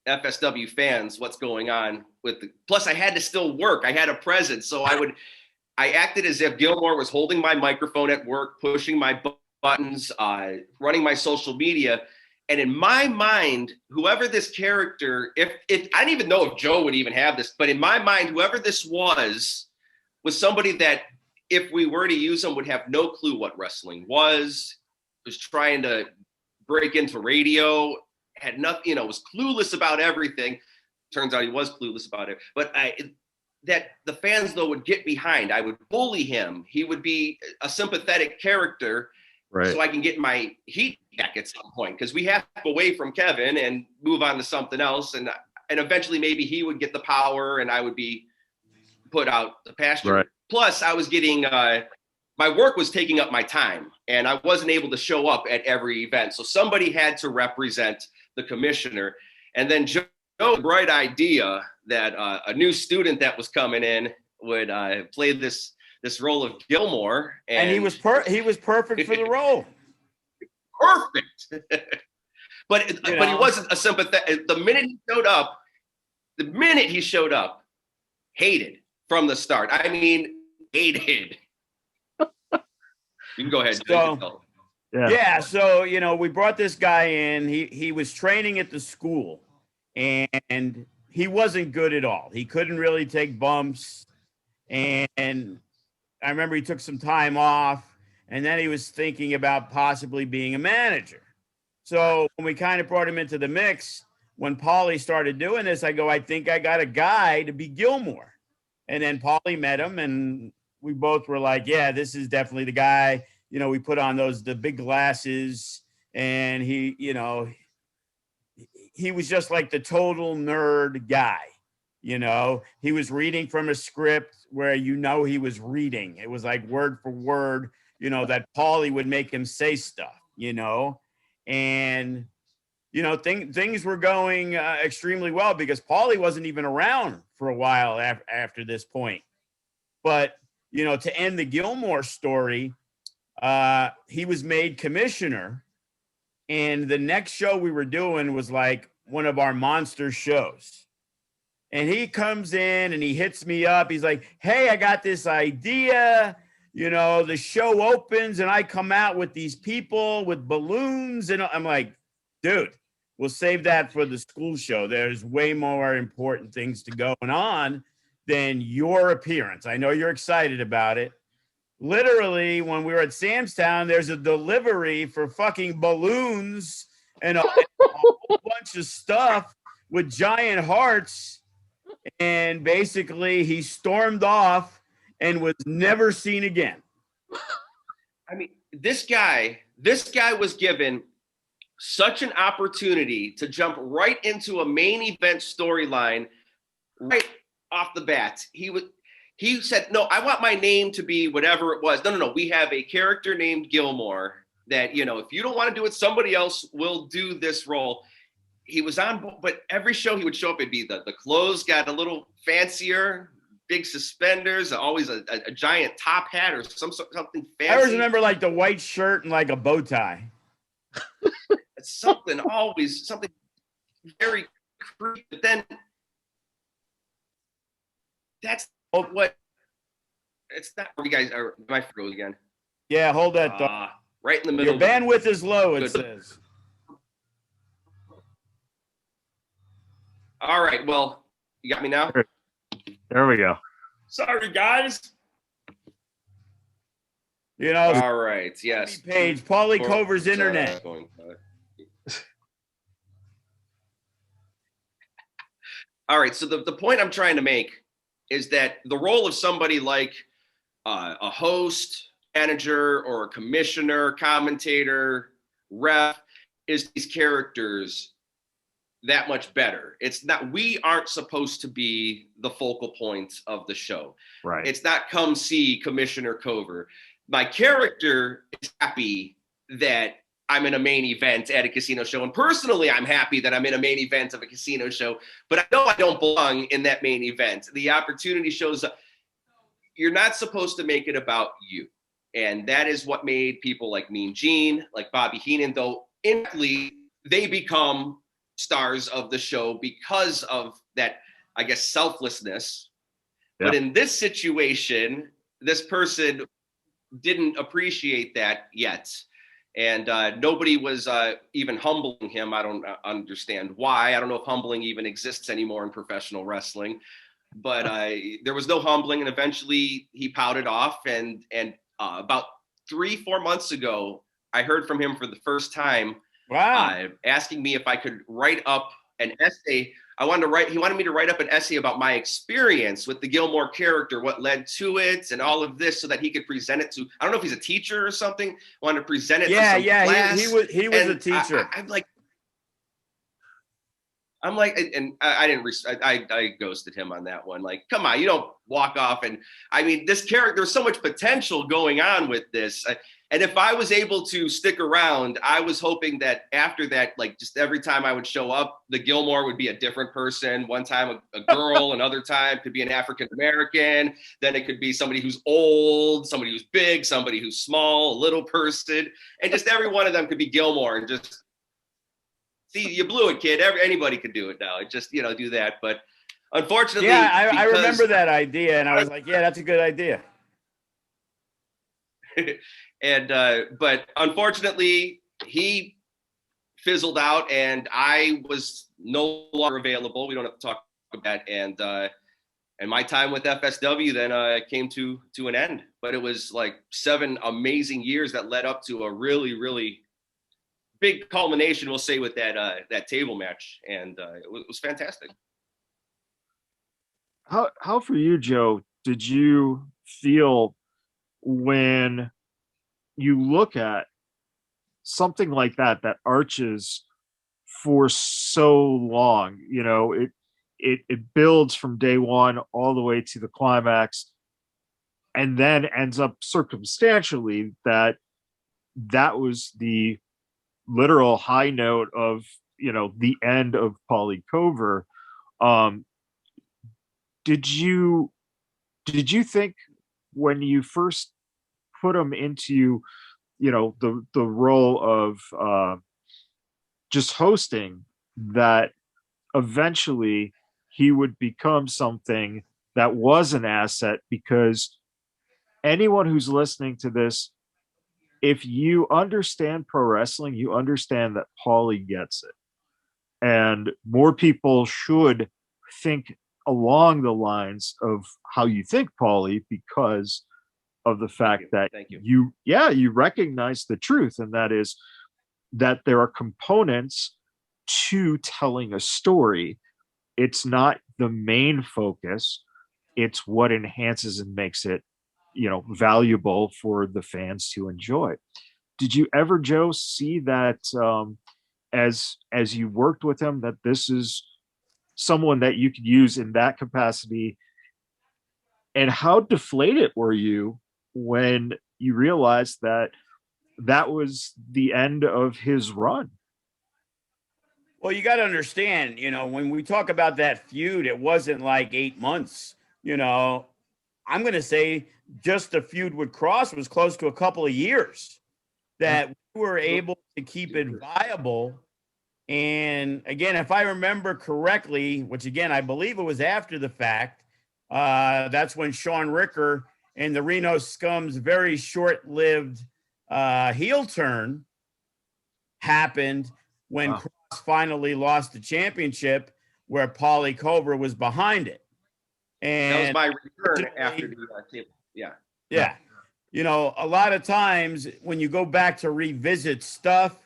FSW fans what's going on with the, plus I had to still work. I had a presence. So I acted as if Gilmore was holding my microphone at work, pushing my buttons, running my social media. And in my mind, whoever this character, if I don't even know if Joe would even have this, but in my mind, whoever this was somebody that if we were to use him would have no clue what wrestling was trying to break into radio, had nothing, was clueless about everything. Turns out he was clueless about it. But that the fans, though, would get behind. I would bully him. He would be a sympathetic character, right? So I can get my heat back at some point, because we have to go away from Kevin and move on to something else. And eventually maybe he would get the power and I would be put out the pasture. Right. Plus, I was getting my work was taking up my time, and I wasn't able to show up at every event. So somebody had to represent the commissioner. And then Joe, bright idea that a new student that was coming in would play this role of Gilmore, and he was perfect for the role. Perfect. but he wasn't a sympathetic. The minute he showed up, hated from the start. I mean, hated. You can go ahead. So, yeah. So, we brought this guy in. He was training at the school, and he wasn't good at all. He couldn't really take bumps. And I remember he took some time off, and then he was thinking about possibly being a manager. So when we kind of brought him into the mix, when Pauly started doing this, I go, I think I got a guy to be Gilmore. And then Pauly met him, and we both were like, yeah, this is definitely the guy. We put on the big glasses, and he was just like the total nerd guy. He was reading from a script where he was reading. It was like word for word, that Pauly would make him say stuff, and things were going extremely well, because Pauly wasn't even around for a while after this point. But to end the Gilmore story, he was made commissioner, and the next show we were doing was like one of our monster shows. And he comes in and he hits me up. He's like, hey, I got this idea. The show opens and I come out with these people with balloons. And I'm like, dude, we'll save that for the school show. There's way more important things to going on than your appearance. I know you're excited about it. Literally, when we were at Samstown, there's a delivery for fucking balloons and a whole bunch of stuff with giant hearts. And basically, he stormed off and was never seen again. I mean, this guy was given such an opportunity to jump right into a main event storyline right off the bat. He said, no, I want my name to be whatever it was. No. We have a character named Gilmore that, if you don't want to do it, somebody else will do this role. he was on, but every show he would show up, it'd be the clothes got a little fancier, big suspenders, always a giant top hat or something fancy. I always remember like the white shirt and like a bow tie. It's something very creepy. But then that's what it's not. You guys are my goes again. Yeah, hold that thought. Right in the middle. Your bandwidth is low, it says. All right. Well, you got me now? There we go. Sorry, guys. You know. All right. Yes. Page, Pauly Kover's internet. All right. So the point I'm trying to make is that the role of somebody like a host, manager, or a commissioner, commentator, ref is these characters that much better. It's not, we aren't supposed to be the focal point of the show. Right. It's not come see Commissioner Kover. My character is happy that I'm in a main event at a casino show. And personally, I'm happy that I'm in a main event of a casino show, but I know I don't belong in that main event. The opportunity shows up. You're not supposed to make it about you. And that is what made people like Mean Gene, like Bobby Heenan, though instantly they become stars of the show because of that, I guess, selflessness. Yeah. But in this situation, this person didn't appreciate that yet. And nobody was even humbling him. I don't understand why. I don't know if humbling even exists anymore in professional wrestling. But there was no humbling, and eventually he pouted off. And about 3-4 months ago, I heard from him for the first time. Wow. Asking me if I could write up an essay. He wanted me to write up an essay about my experience with the Gilmore character, what led to it, and all of this, so that he could present it to, I don't know if he's a teacher or something, wanted to present it to some class. He was a teacher. I'm like, and I ghosted him on that one. Like, come on, you don't walk off. And I mean, this character, there's so much potential going on with this. And if I was able to stick around, I was hoping that after that, like just every time I would show up, the Gilmore would be a different person. One time a girl, another time could be an African-American. Then it could be somebody who's old, somebody who's big, somebody who's small, a little person. And just every one of them could be Gilmore, and just, see, you blew it, kid. Anybody could do it now. Just, do that. But unfortunately, yeah, I remember that idea, and I was like, yeah, that's a good idea. And but unfortunately, he fizzled out, and I was no longer available. We don't have to talk about that. And my time with FSW then came to an end. But it was like 7 amazing years that led up to a really, really big culmination, we'll say, with that table match, and it was fantastic. How for you, Joe, did you feel when you look at something like that arches for so long? It builds from day one all the way to the climax, and then ends up circumstantially that was the literal high note of the end of Pauly Kover. Did you think when you first put him into the role of just hosting, that eventually he would become something that was an asset? Because anyone who's listening to this, if you understand pro wrestling, you understand that Pauly gets it. And more people should think along the lines of how you think, Pauly, because of the fact that you recognize the truth, and that is that there are components to telling a story. It's not the main focus. It's what enhances and makes it valuable for the fans to enjoy. Did you ever, Joe, see that as you worked with him, that this is someone that you could use in that capacity? And how deflated were you when you realized that was the end of his run? Well, you got to understand, when we talk about that feud, it wasn't like 8 months. I'm going to say just the feud with Kross was close to a couple of years that we were able to keep it viable. And again, if I remember correctly, which again, I believe it was after the fact, that's when Sean Ricker and the Reno Scum's very short-lived heel turn happened when Kross finally lost the championship, where Pauly Kover was behind it. And that was my return after the table. Yeah. Yeah. A lot of times when you go back to revisit stuff,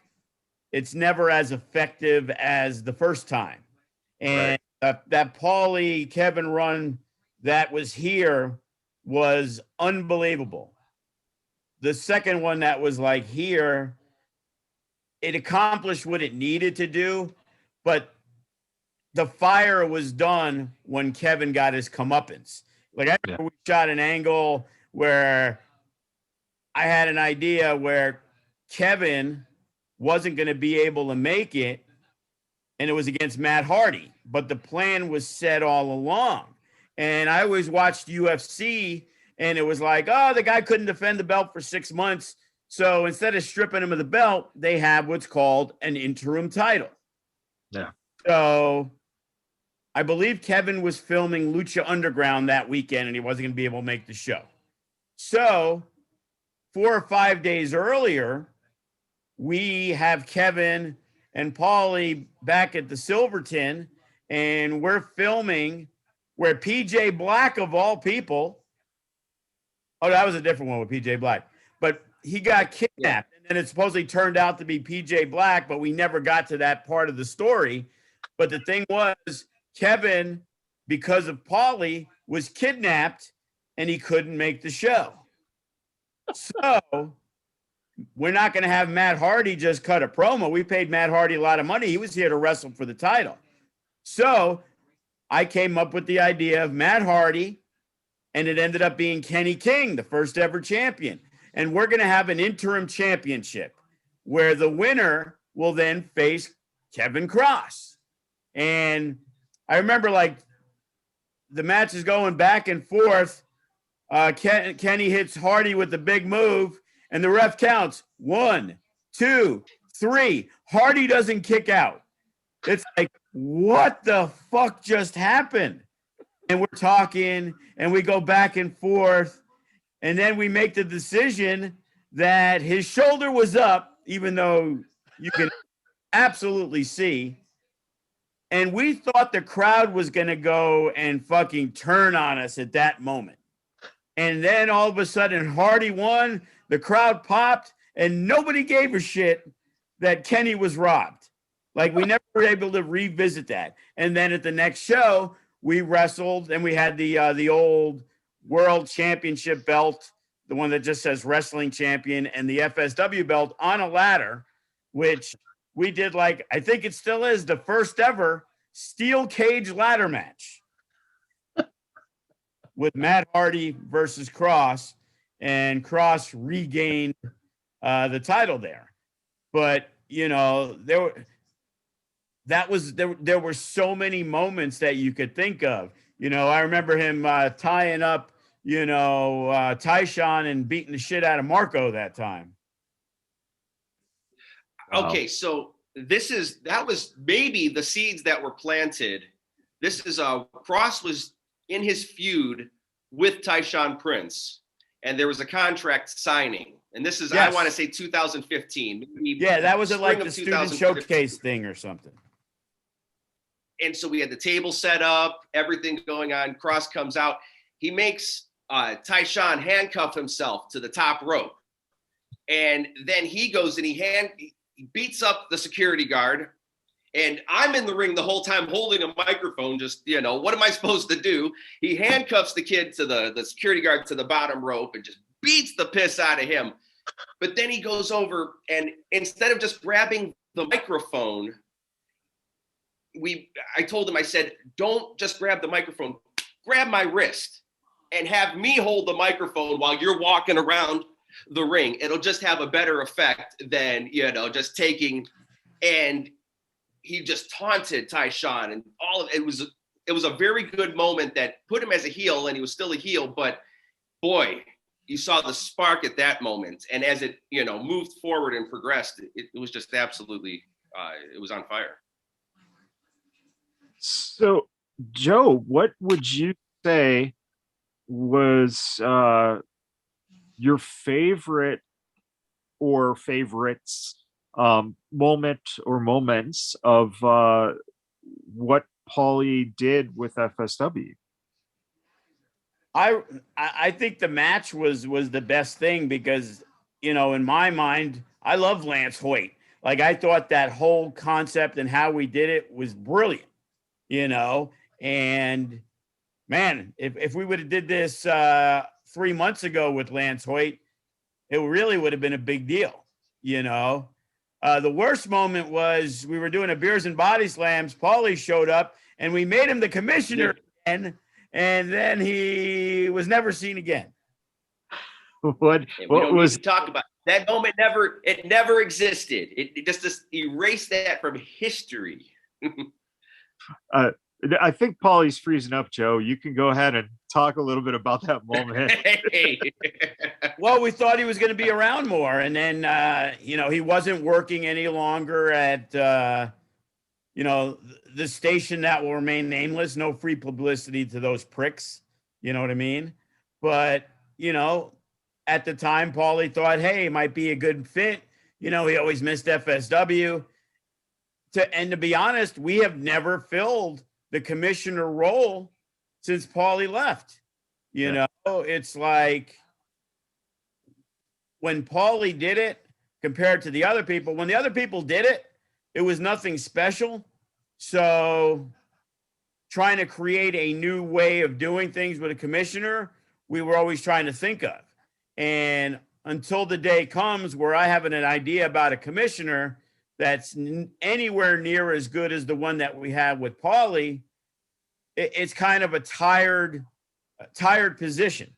it's never as effective as the first time. And that Pauly Kevin run that was here was unbelievable. The second one that was like here, it accomplished what it needed to do, but the fire was done when Kevin got his comeuppance. Like I remember we shot an angle where I had an idea where Kevin wasn't going to be able to make it, and it was against Matt Hardy, but the plan was set all along. And I always watched UFC, and it was like, oh, the guy couldn't defend the belt for 6 months. So instead of stripping him of the belt, they have what's called an interim title. Yeah. So I believe Kevin was filming Lucha Underground that weekend, and he wasn't going to be able to make the show. So 4 or 5 days earlier, we have Kevin and Pauly back at the Silverton, and we're filming where PJ Black, of all people, that was a different one with PJ Black, but he got kidnapped, and then it supposedly turned out to be PJ Black, but we never got to that part of the story. But the thing was, Kevin, because of Pauly, was kidnapped, and he couldn't make the show. So we're not going to have Matt Hardy just cut a promo. We paid Matt Hardy a lot of money. He was here to wrestle for the title. So I came up with the idea of Matt Hardy, and it ended up being Kenny King, the first ever champion. And we're going to have an interim championship where the winner will then face Kevin Kross. And I remember like the match is going back and forth. Kenny hits Hardy with the big move, and the ref counts 1, 2, 3. Hardy doesn't kick out. It's like, what the fuck just happened? And we're talking, and we go back and forth, and then we make the decision that his shoulder was up, even though you can absolutely see. And we thought the crowd was going to go and fucking turn on us at that moment. And then all of a sudden, Hardy won, the crowd popped, and nobody gave a shit that Kenny was robbed. Like, we never were able to revisit that. And then at the next show, we wrestled, and we had the old World Championship belt, the one that just says Wrestling Champion, and the FSW belt on a ladder, which we did, like, I think it still is, the first ever steel cage ladder match with Matt Hardy versus Kross, and Kross regained the title there. But, there were so many moments that you could think of. I remember him tying up, Tyshawn and beating the shit out of Marco that time. Okay, so that was maybe the seeds that were planted. This is Kross was in his feud with Tyshawn Prince, and there was a contract signing. And this is, yes, I want to say 2015. Yeah, that was like the student showcase thing or something. And so we had the table set up, everything going on. Kross comes out. He makes Tyshawn handcuff himself to the top rope. And then he goes and he beats up the security guard. And I'm in the ring the whole time holding a microphone, just, what am I supposed to do? He handcuffs the kid to the security guard to the bottom rope and just beats the piss out of him. But then he goes over, and instead of just grabbing the microphone, I told him, I said, don't just grab the microphone, grab my wrist and have me hold the microphone while you're walking around the ring. It'll just have a better effect than, just taking. And he just taunted Tyshawn, and all of it was a very good moment that put him as a heel, and he was still a heel. But boy, you saw the spark at that moment, and as it moved forward and progressed, it was just absolutely it was on fire. So, Joe, what would you say was your favorite or favorites moment or moments of what Pauly did with FSW? I think the match was the best thing because, in my mind, I love Lance Hoyt. Like, I thought that whole concept and how we did it was brilliant, and man, if we would have did this 3 months ago with Lance Hoyt, it really would have been a big deal, The worst moment was we were doing a Beers and Body Slams. Pauly showed up and we made him the commissioner again, and then he was never seen again. What was talk about that moment? Never existed. It just erased that from history. I think Pauly's freezing up, Joe. You can go ahead and talk a little bit about that moment. Well, we thought he was going to be around more, and then he wasn't working any longer at the station that will remain nameless. No free publicity to those pricks. You know what I mean? But at the time, Pauly thought, hey, it might be a good fit. He always missed FSW. And to be honest, we have never filled the commissioner role since Pauly left. It's like when Pauly did it compared to the other people, when the other people did it, it was nothing special. So trying to create a new way of doing things with a commissioner, we were always trying to think of. And until the day comes where I have an idea about a commissioner that's anywhere near as good as the one that we have with Pauly, it's kind of a tired position.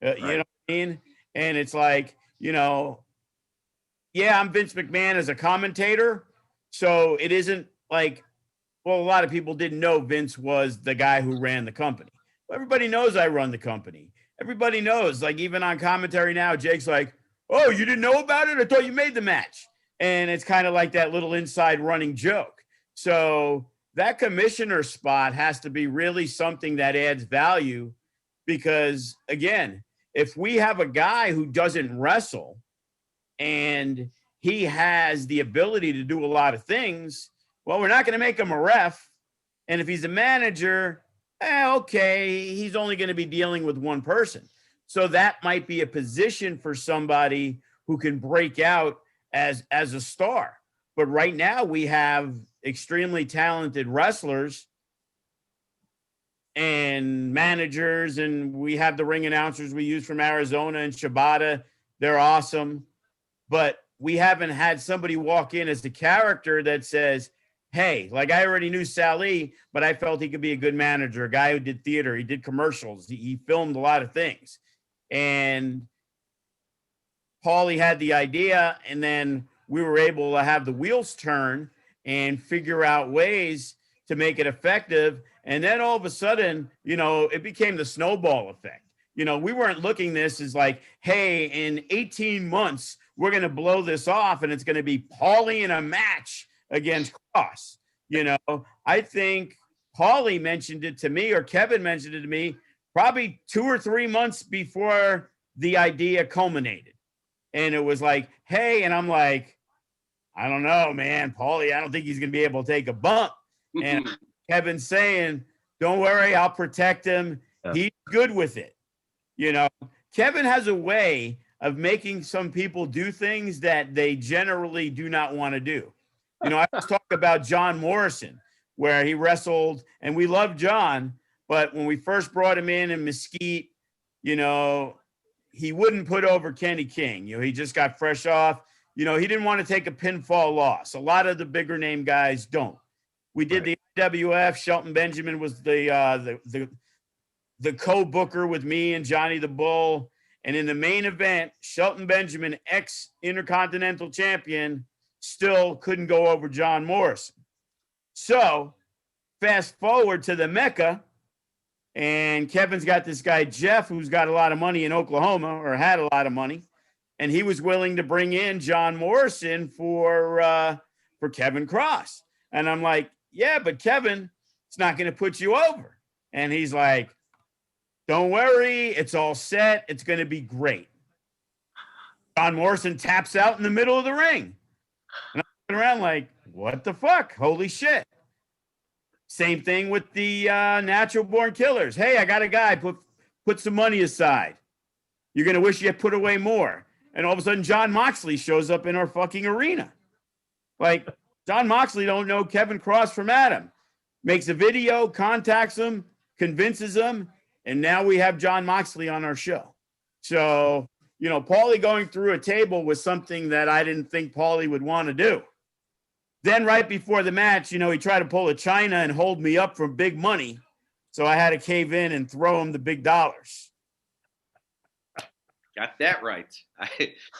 Right. You know what I mean? And it's like, I'm Vince McMahon as a commentator. So it isn't like, well, a lot of people didn't know Vince was the guy who ran the company. Well, everybody knows I run the company. Everybody knows, like, even on commentary now, Jake's like, oh, you didn't know about it? I thought you made the match. And it's kind of like that little inside running joke. So that commissioner spot has to be really something that adds value because, again, if we have a guy who doesn't wrestle and he has the ability to do a lot of things, well, we're not going to make him a ref. And if he's a manager, okay, he's only going to be dealing with one person. So that might be a position for somebody who can break out as a star. But right now we have extremely talented wrestlers and managers, and we have the ring announcers we use from Arizona and Shibata. They're awesome. But we haven't had somebody walk in as the character that says, hey, like I already knew Sally, but I felt he could be a good manager, a guy who did theater. He did commercials. He filmed a lot of things. And Pauly had the idea, and then we were able to have the wheels turn and figure out ways to make it effective. And then all of a sudden, it became the snowball effect. We weren't looking this as like, hey, in 18 months, we're going to blow this off and it's going to be Pauly in a match against Kross. I think Pauly mentioned it to me, or Kevin mentioned it to me, probably 2 or 3 months before the idea culminated. And it was like, hey, and I'm like, I don't know, man, Pauly, I don't think he's going to be able to take a bump. And Kevin's saying, don't worry, I'll protect him. Yeah. He's good with it. Kevin has a way of making some people do things that they generally do not want to do. I was talking about John Morrison, where he wrestled, and we love John, but when we first brought him in Mesquite, he wouldn't put over Kenny King. He just got fresh off. He didn't want to take a pinfall loss. A lot of the bigger name guys don't. We did the IWF. Shelton Benjamin was the co-booker with me and Johnny the Bull. And in the main event, Shelton Benjamin, ex-Intercontinental Champion, still couldn't go over John Morrison. So fast forward to the Mecca, and Kevin's got this guy, Jeff, who's got a lot of money in Oklahoma, or had a lot of money. And he was willing to bring in John Morrison for Kevin Kross. And I'm like, yeah, but Kevin, it's not going to put you over. And he's like, don't worry, it's all set. It's going to be great. John Morrison taps out in the middle of the ring. And I'm looking around like, what the fuck? Holy shit. Same thing with the Natural Born Killers. Hey, I got a guy, put some money aside. You're going to wish you had put away more. And all of a sudden, John Moxley shows up in our fucking arena. Like, John Moxley don't know Kevin Kross from Adam. Makes a video, contacts him, convinces him, and now we have John Moxley on our show. So, you know, Pauly going through a table was something that I didn't think Pauly would want to do. Then right before the match, you know, he tried to pull a China and hold me up for big money. So I had to cave in and throw him the big dollars. Got that right.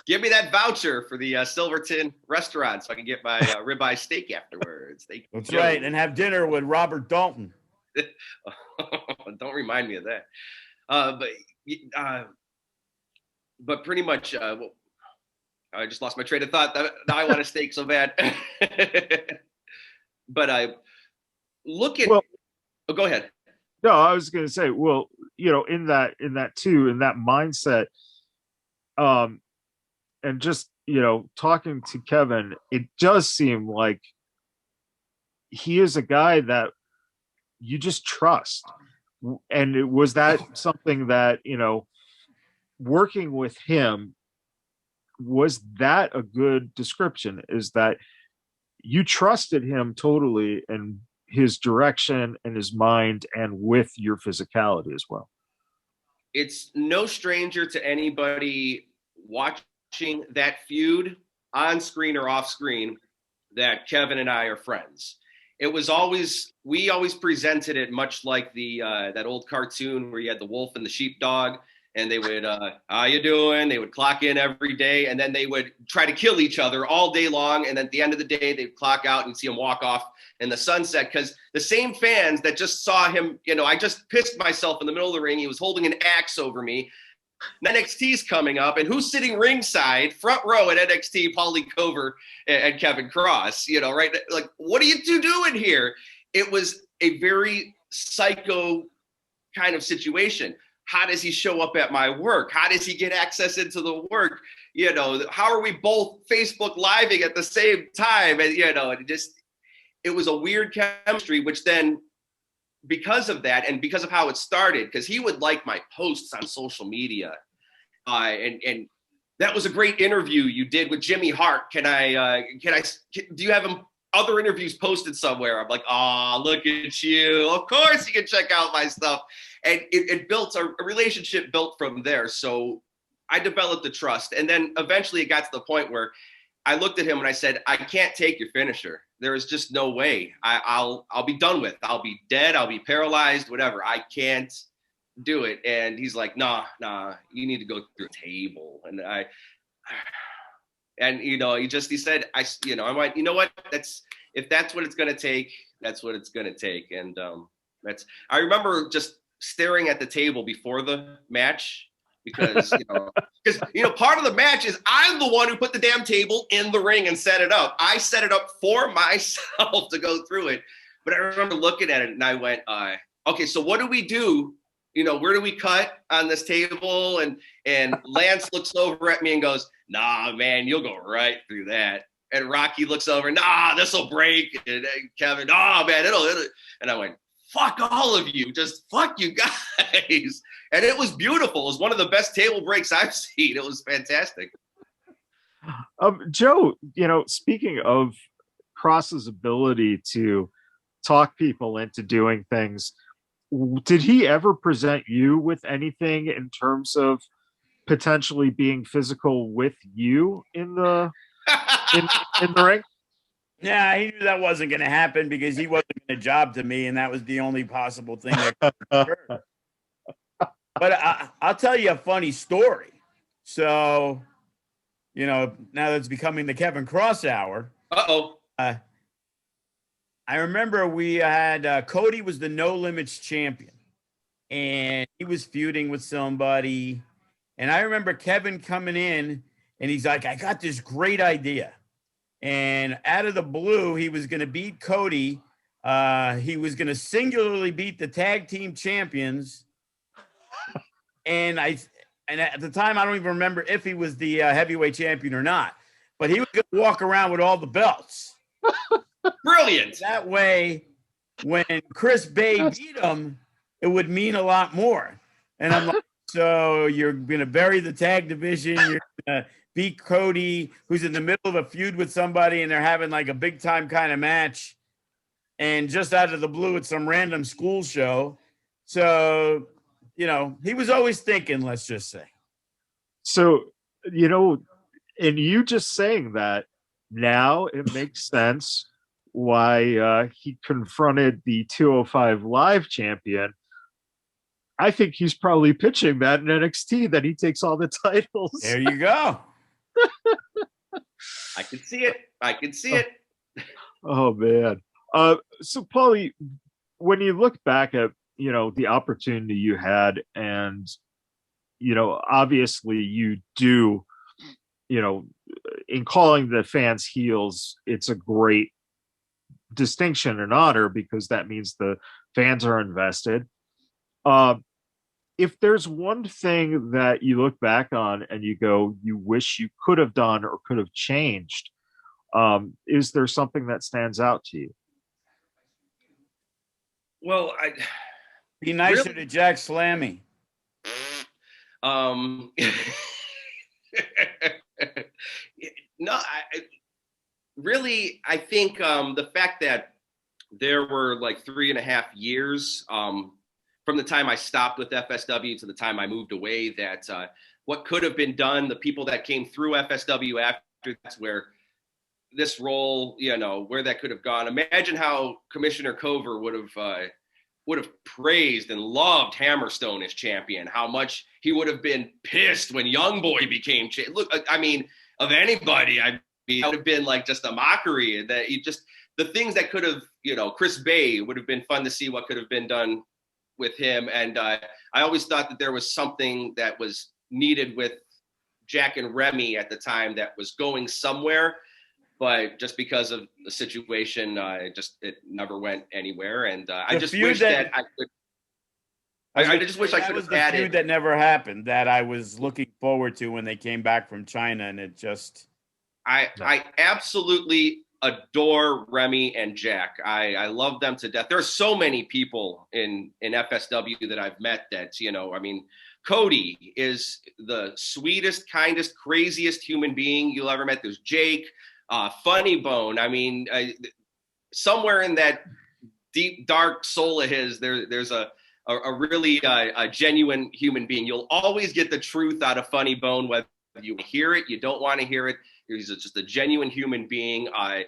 Give me that voucher for the Silverton restaurant so I can get my ribeye steak afterwards. That's right, and have dinner with Robert Dalton. Don't remind me of that. But pretty much, I just lost my train of thought. Now I want a steak so bad. But I look at. Well, oh, go ahead. No, I was going to say, well, you know, in that mindset. And just, you know, talking to Kevin, it does seem like he is a guy that you just trust. And was that something that, you know, working with him, was that a good description? Is that you trusted him totally in his direction and his mind and with your physicality as well? It's no stranger to anybody watching that feud on screen or off screen that Kevin and I are friends. It was always, we always presented it much like the that old cartoon where you had the wolf and the sheepdog, and they would, how you doing? They would clock in every day, and then they would try to kill each other all day long. And then at the end of the day, they'd clock out and see him walk off in the sunset. Because the same fans that just saw him, you know, I just pissed myself in the middle of the ring. He was holding an axe over me. NXT's coming up, and who's sitting ringside, front row at NXT? Pauly Kover and Kevin Kross. You know, right? Like, what are you two doing here? It was a very psycho kind of situation. How does he show up at my work? How does he get access into the work? You know, how are we both Facebook living at the same time? And, you know, it was a weird chemistry, which then, because of that, and because of how it started, because he would like my posts on social media. And that was a great interview you did with Jimmy Hart. Do you have other interviews posted somewhere? I'm like, oh, look at you. Of course you can check out my stuff. And it built a relationship built from there. So I developed the trust. And then eventually it got to the point where I looked at him and I said, I can't take your finisher. There is just no way. I'll be done with. I'll be dead. I'll be paralyzed, whatever. I can't do it. And he's like, nah, you need to go through a table. And you know, he said, I went, you know what? If that's what it's going to take, that's what it's going to take. And I remember just staring at the table before the match because, part of the match is I'm the one who put the damn table in the ring and set it up. I set it up for myself to go through it. But I remember looking at it and I went, okay, so what do we do? You know, where do we cut on this table? And Lance looks over at me and goes, nah, man, you'll go right through that. And Rocky looks over, nah, this'll break. And Kevin, oh man, it'll. And I went, fuck all of you, just fuck you guys. And it was beautiful. It was one of the best table breaks I've seen. It was fantastic. Joe, speaking of Kross's ability to talk people into doing things, did he ever present you with anything in terms of potentially being physical with you in the in the ring? Yeah, he knew that wasn't going to happen because he wasn't going to job to me, and that was the only possible thing that could occur. But I'll tell you a funny story. So, now that it's becoming the Kevin Kross hour. Uh-oh. I I remember we had Cody was the No Limits champion, and he was feuding with somebody. And I remember Kevin coming in, and he's like, "I got this great idea." And out of the blue, he was going to beat Cody. He was going to singularly beat the tag team champions. And at the time, I don't even remember if he was the heavyweight champion or not. But he was going to walk around with all the belts. Brilliant. That way, when Chris Bay beat him, it would mean a lot more. And I'm like, so you're going to bury the tag division. You're going to beat Cody, who's in the middle of a feud with somebody, and they're having like a big time kind of match. And just out of the blue, it's some random school show. So, you know, he was always thinking, let's just say. So, you know, and you just saying that now it makes sense why he confronted the 205 Live champion. I think he's probably pitching that in NXT, that he takes all the titles. There you go. I can see it. I can see it. Oh man. So Pauly, when you look back at, you know, the opportunity you had, and, you know, obviously you do, you know, in calling the fans heels, it's a great distinction and honor, because that means the fans are invested. If there's one thing that you look back on and you go, you wish you could have done or could have changed, is there something that stands out to you? Well, Be nicer to Jack Slammy. No, I think the fact that there were like 3.5 years from the time I stopped with FSW to the time I moved away, that what could have been done, the people that came through FSW after, that's where this role, you know, where that could have gone. Imagine how Commissioner Kover would have praised and loved Hammerstone as champion, how much he would have been pissed when Young Boy became champion. Look, I mean, of anybody, it would have been like just a mockery. That you just, the things that could have, you know, Chris Bay would have been fun to see what could have been done with him. And I always thought that there was something that was needed with Jack and Remy at the time that was going somewhere, but just because of the situation, it never went anywhere. And I just wish that I could. I just wish I could have added. Feud that never happened, that I was looking forward to when they came back from China, and it just. I absolutely adore Remy and Jack. I love them to death. There are so many people in FSW that I've met that, you know, I mean, Cody is the sweetest, kindest, craziest human being you'll ever met. There's Jake, Funny Bone. I mean, somewhere in that deep, dark soul of his, there's a really genuine human being. You'll always get the truth out of Funny Bone, whether you hear it, you don't want to hear it. He's just a genuine human being. I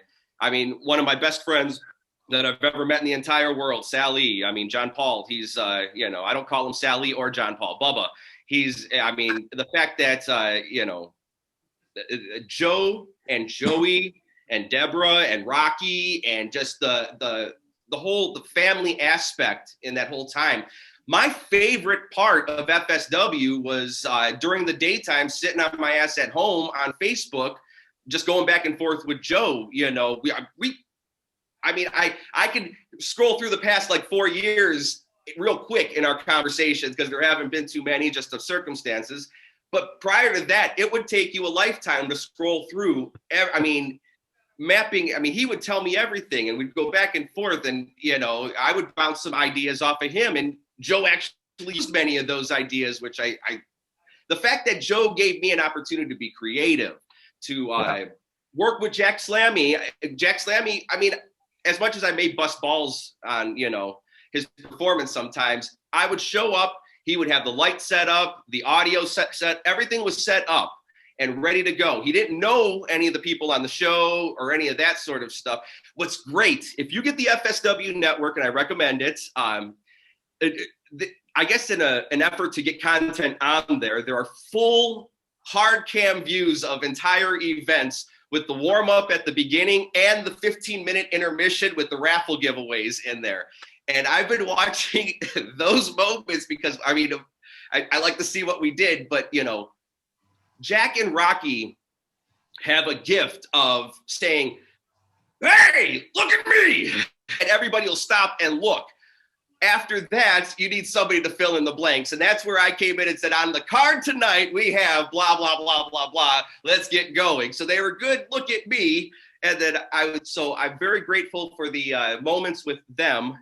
mean, one of my best friends that I've ever met in the entire world, Sally. I mean, John Paul, he's, you know, I don't call him Sally or John Paul, Bubba. He's, I mean, the fact that, you know, Joe and Joey and Deborah and Rocky and just the family aspect in that whole time. My favorite part of FSW was during the daytime, sitting on my ass at home on Facebook, just going back and forth with Joe. You know, I could scroll through the past like 4 years real quick in our conversations, because there haven't been too many, just of circumstances. But prior to that, it would take you a lifetime to scroll through. I mean, mapping, I mean, he would tell me everything, and we'd go back and forth, and, you know, I would bounce some ideas off of him, and Joe actually used many of those ideas, which the fact that Joe gave me an opportunity to be creative, to work with Jack Slammy. I mean, as much as I may bust balls on, you know, his performance sometimes, I would show up, he would have the light set up, the audio set, everything was set up and ready to go. He didn't know any of the people on the show or any of that sort of stuff. What's great, if you get the FSW network, and I recommend it, I guess in an effort to get content on there, there are full hard cam views of entire events with the warm up at the beginning and the 15-minute intermission with the raffle giveaways in there. And I've been watching those moments because, I mean, I like to see what we did, but, you know, Jack and Rocky have a gift of saying, hey, look at me. And everybody will stop and look. After that, you need somebody to fill in the blanks. And that's where I came in and said, on the card tonight, we have blah, blah, blah, blah, blah. Let's get going. So they were good. Look at me. And then so I'm very grateful for the moments with them,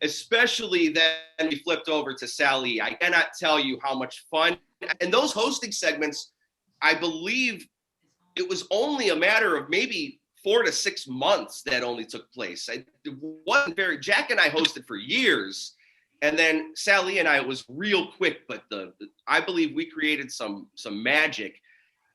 especially then we flipped over to Sally. I cannot tell you how much fun. And those hosting segments, I believe it was only a matter of maybe 4 to 6 months that only took place. It wasn't very, Jack and I hosted for years. And then Sally and I, it was real quick, but I believe we created some magic.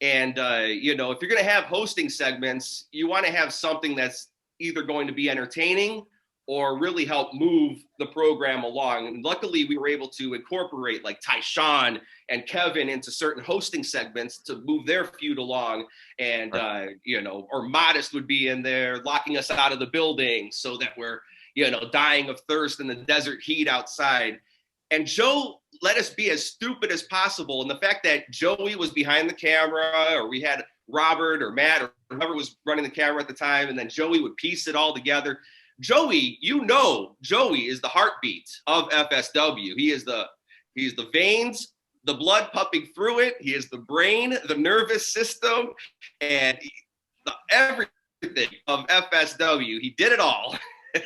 And, you know, if you're going to have hosting segments, you want to have something that's either going to be entertaining or really help move the program along. And luckily, we were able to incorporate like Tyshawn and Kevin into certain hosting segments to move their feud along. And, you know, or Modest would be in there locking us out of the building so that we're, you know, dying of thirst in the desert heat outside. And Joe let us be as stupid as possible. And the fact that Joey was behind the camera, or we had Robert or Matt or whoever was running the camera at the time, and then Joey would piece it all together. Joey, you know, Joey is the heartbeat of FSW. He's the veins, the blood pumping through it. He is the brain, the nervous system, and everything of FSW. He did it all.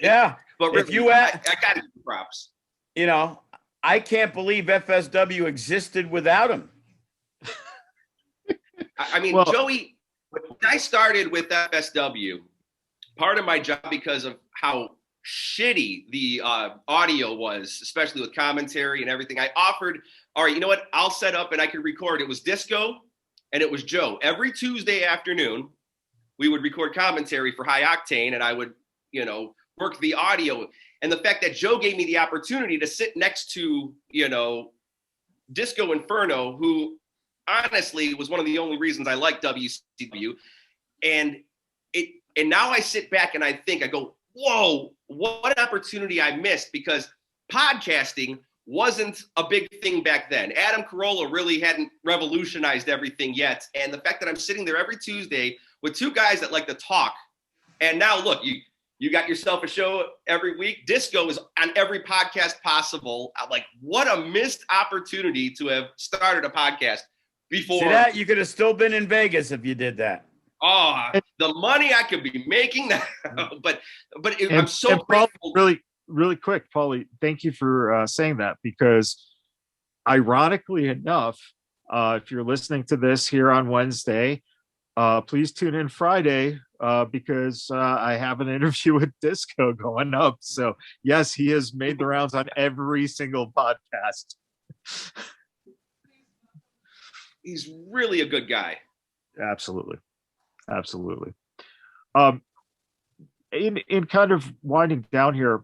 Yeah. But if you I got to give you props. You know, I can't believe FSW existed without him. I mean, well, Joey, when I started with FSW, part of my job, because of how shitty the audio was, especially with commentary and everything, I offered, all right, you know what? I'll set up and I can record. It was Disco and it was Joe. Every Tuesday afternoon, we would record commentary for High Octane, and I would, you know, work the audio. And the fact that Joe gave me the opportunity to sit next to, you know, Disco Inferno, who honestly was one of the only reasons I liked WCW. And now I sit back and I think, I go, whoa, what an opportunity I missed, because podcasting wasn't a big thing back then. Adam Carolla really hadn't revolutionized everything yet. And the fact that I'm sitting there every Tuesday with two guys that like to talk. And now look, you got yourself a show every week. Disco is on every podcast possible. I'm like, what a missed opportunity to have started a podcast before. See that? You could have still been in Vegas if you did that. Oh, the money I could be making now. but I'm so grateful. Really quick, Pauly, thank you for saying that, because ironically enough, if you're listening to this here on Wednesday, please tune in Friday, because I have an interview with Disco going up. So yes, he has made the rounds on every single podcast. He's really a good guy. Absolutely. In kind of winding down here,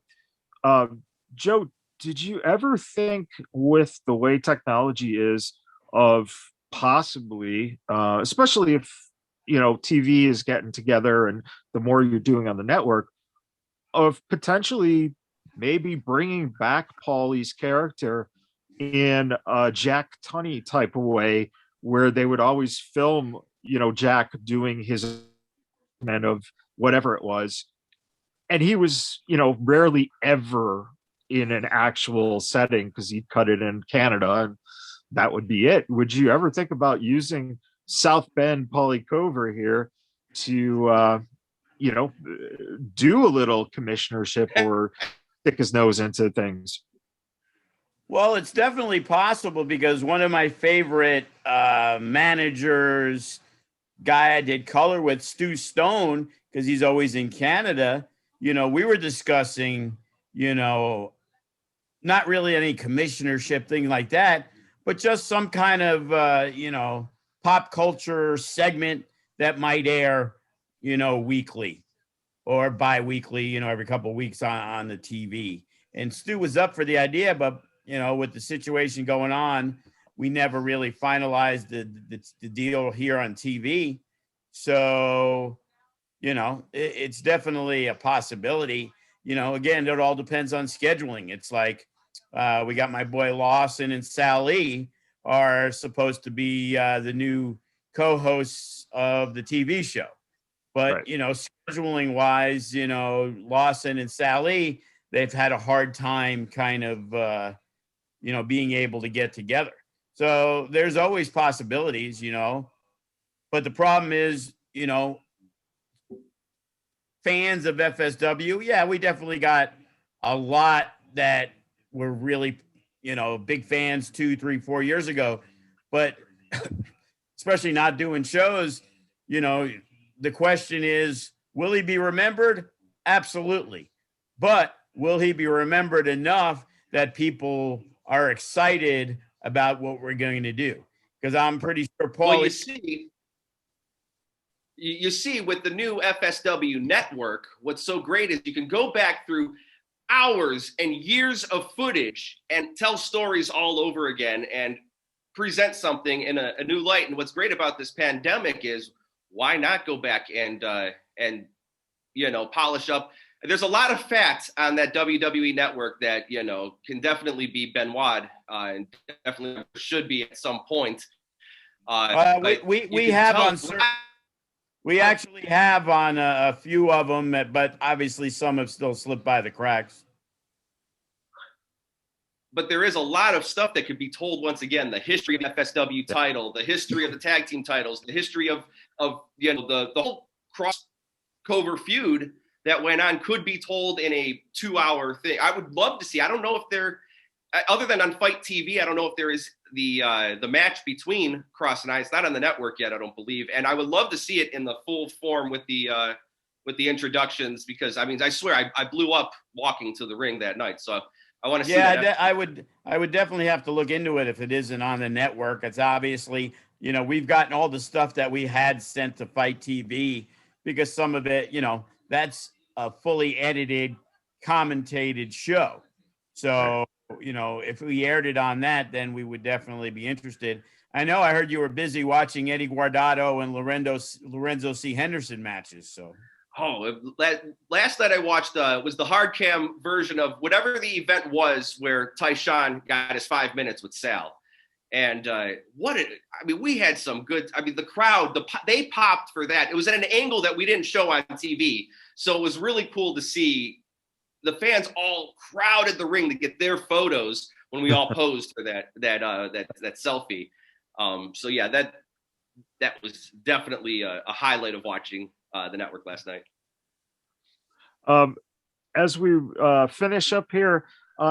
Joe, did you ever think, with the way technology is, of possibly, especially if, you know, TV is getting together and the more you're doing on the network, of potentially maybe bringing back Pauly's character in a Jack Tunney type of way, where they would always film, you know, Jack doing his man of whatever it was, and he was, you know, rarely ever in an actual setting because he'd cut it in Canada and that would be it. Would you ever think about using South Bend Pauly Kover here to you know, do a little commissionership or stick his nose into things? Well, it's definitely possible, because one of my favorite managers, guy I did color with, Stu Stone, because he's always in Canada, you know, we were discussing, you know, not really any commissionership thing like that, but just some kind of, you know, pop culture segment that might air, you know, weekly or bi-weekly, you know, every couple of weeks on the TV. And Stu was up for the idea, but, you know, with the situation going on, we never really finalized the deal here on TV. So, it's definitely a possibility. Again, it all depends on scheduling. It's like we got my boy Lawson and Sally are supposed to be the new co-hosts of the TV show. But, Right. Scheduling wise, Lawson and Sally, they've had a hard time kind of, being able to get together. So there's always possibilities, but the problem is, fans of FSW, yeah, we definitely got a lot that were really, big fans 2, 3, 4 years ago. But especially not doing shows, the question is, will he be remembered? Absolutely. But will he be remembered enough that people are excited about what we're going to do? Because I'm pretty sure Well, Pauly. you see with the new FSW network, what's so great is you can go back through hours and years of footage and tell stories all over again and present something in a new light. And what's great about this pandemic is, why not go back and polish up? There's a lot of fat on that WWE network that can definitely be Benoit and definitely should be at some point. We have on certain. We actually have on a few of them, but obviously some have still slipped by the cracks. But there is a lot of stuff that could be told once again. The history of the FSW title, the history of the tag team titles, the history of the whole Kross Kover feud that went on could be told in a 2-hour thing. I would love to see. I don't know if there, other than on Fight TV, I don't know if there is the match between Kross and I. It's not on the network yet, I don't believe. And I would love to see it in the full form with the introductions, because I swear I blew up walking to the ring that night. So I want to see that. Yeah, I would definitely have to look into it if it isn't on the network. It's obviously, we've gotten all the stuff that we had sent to Fight TV, because some of it, that's a fully edited, commentated show. So, if we aired it on that, then we would definitely be interested. I know I heard you were busy watching Eddie Guardado and Lorenzo C. Henderson matches. So. Oh, last night I watched was the hard cam version of whatever the event was where Tyshawn got his 5 minutes with Sal. And we had some good, the crowd, they popped for that. It was at an angle that we didn't show on TV. So it was really cool to see the fans all crowded the ring to get their photos when we all posed for that selfie. So yeah, that was definitely a highlight of watching the network last night. As we finish up here,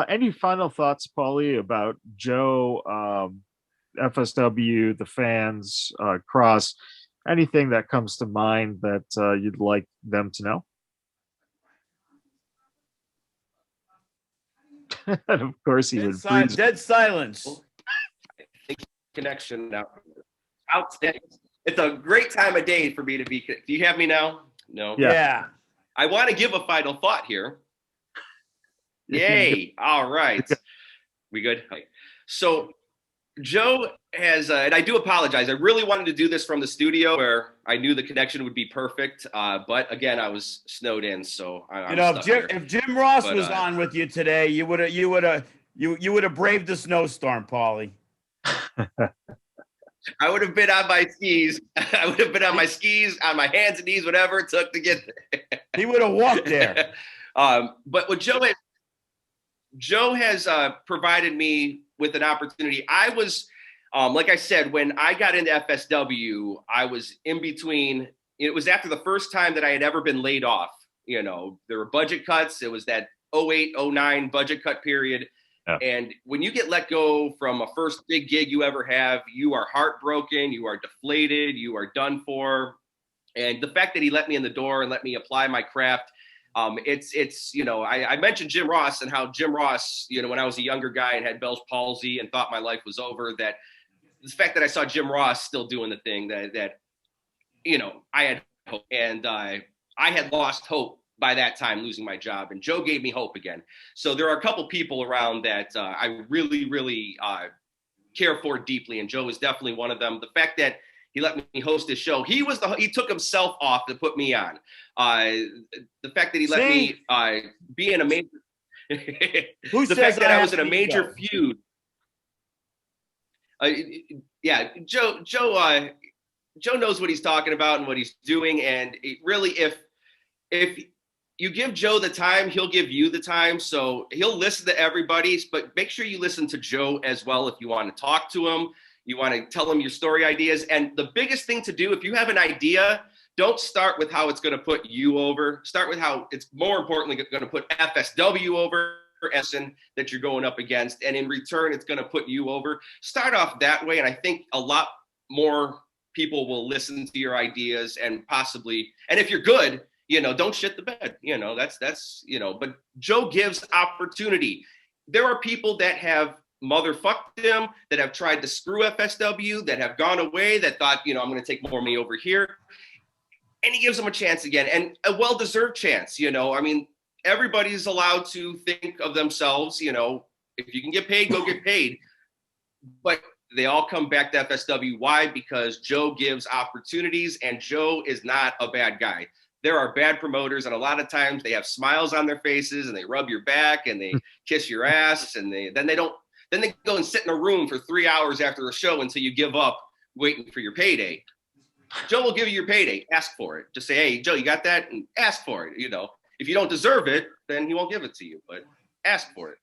any final thoughts, Pauly, about Joe, FSW, the fans, Kross, anything that comes to mind that you'd like them to know? And of course he would freeze. Dead silence. Connection now. Outstanding. It's a great time of day for me to be. Do you have me now? No. Yeah. I want to give a final thought here. Yay. All right. We good? Okay. So Joe has, and I do apologize. I really wanted to do this from the studio where I knew the connection would be perfect. But again, I was snowed in. So if Jim Ross was on with you today, you would have braved the snowstorm, Pauly. I would have been on my skis. I would have been on my skis, on my hands and knees, whatever it took to get there. He would have walked there. But what Joe has provided me with an opportunity. I was, like I said, when I got into FSW, I was in between. It was after the first time that I had ever been laid off. There were budget cuts. It was that 08, 09 budget cut period. Yeah. And when you get let go from a first big gig you ever have, you are heartbroken, you are deflated, you are done for. And the fact that he let me in the door and let me apply my craft, I mentioned Jim Ross and how Jim Ross, when I was a younger guy and had Bell's palsy and thought my life was over, that the fact that I saw Jim Ross still doing the thing that I had hope, and I had lost hope by that time, losing my job, and Joe gave me hope again. So there are a couple people around that I really, really care for deeply, and Joe is definitely one of them. The fact that He let me host his show. He took himself off to put me on. The fact that he let me be in a major the fact that I was in a major feud. Yeah, Joe knows what he's talking about and what he's doing. And really, if you give Joe the time, he'll give you the time. So he'll listen to everybody, but make sure you listen to Joe as well if you want to talk to him. You want to tell him your story ideas. And the biggest thing to do, if you have an idea, don't start with how it's going to put you over. Start with how it's more importantly going to put FSW over, that you're going up against. And in return, it's going to put you over. Start off that way. And I think a lot more people will listen to your ideas and possibly, and if you're good, don't shit the bed. That's but Joe gives opportunity. There are people that have motherfucked him, that have tried to screw FSW, that have gone away, that thought, I'm going to take more money over here. And he gives them a chance again, and a well-deserved chance. I mean, everybody's allowed to think of themselves, if you can get paid, go get paid. But they all come back to FSW. Why? Because Joe gives opportunities, and Joe is not a bad guy. There are bad promoters, and a lot of times they have smiles on their faces, and they rub your back, and they kiss your ass, and then they go and sit in a room for 3 hours after a show until you give up waiting for your payday. Joe will give you your payday. Ask for it. Just say, hey, Joe, you got that? And ask for it. If you don't deserve it, then he won't give it to you, but ask for it.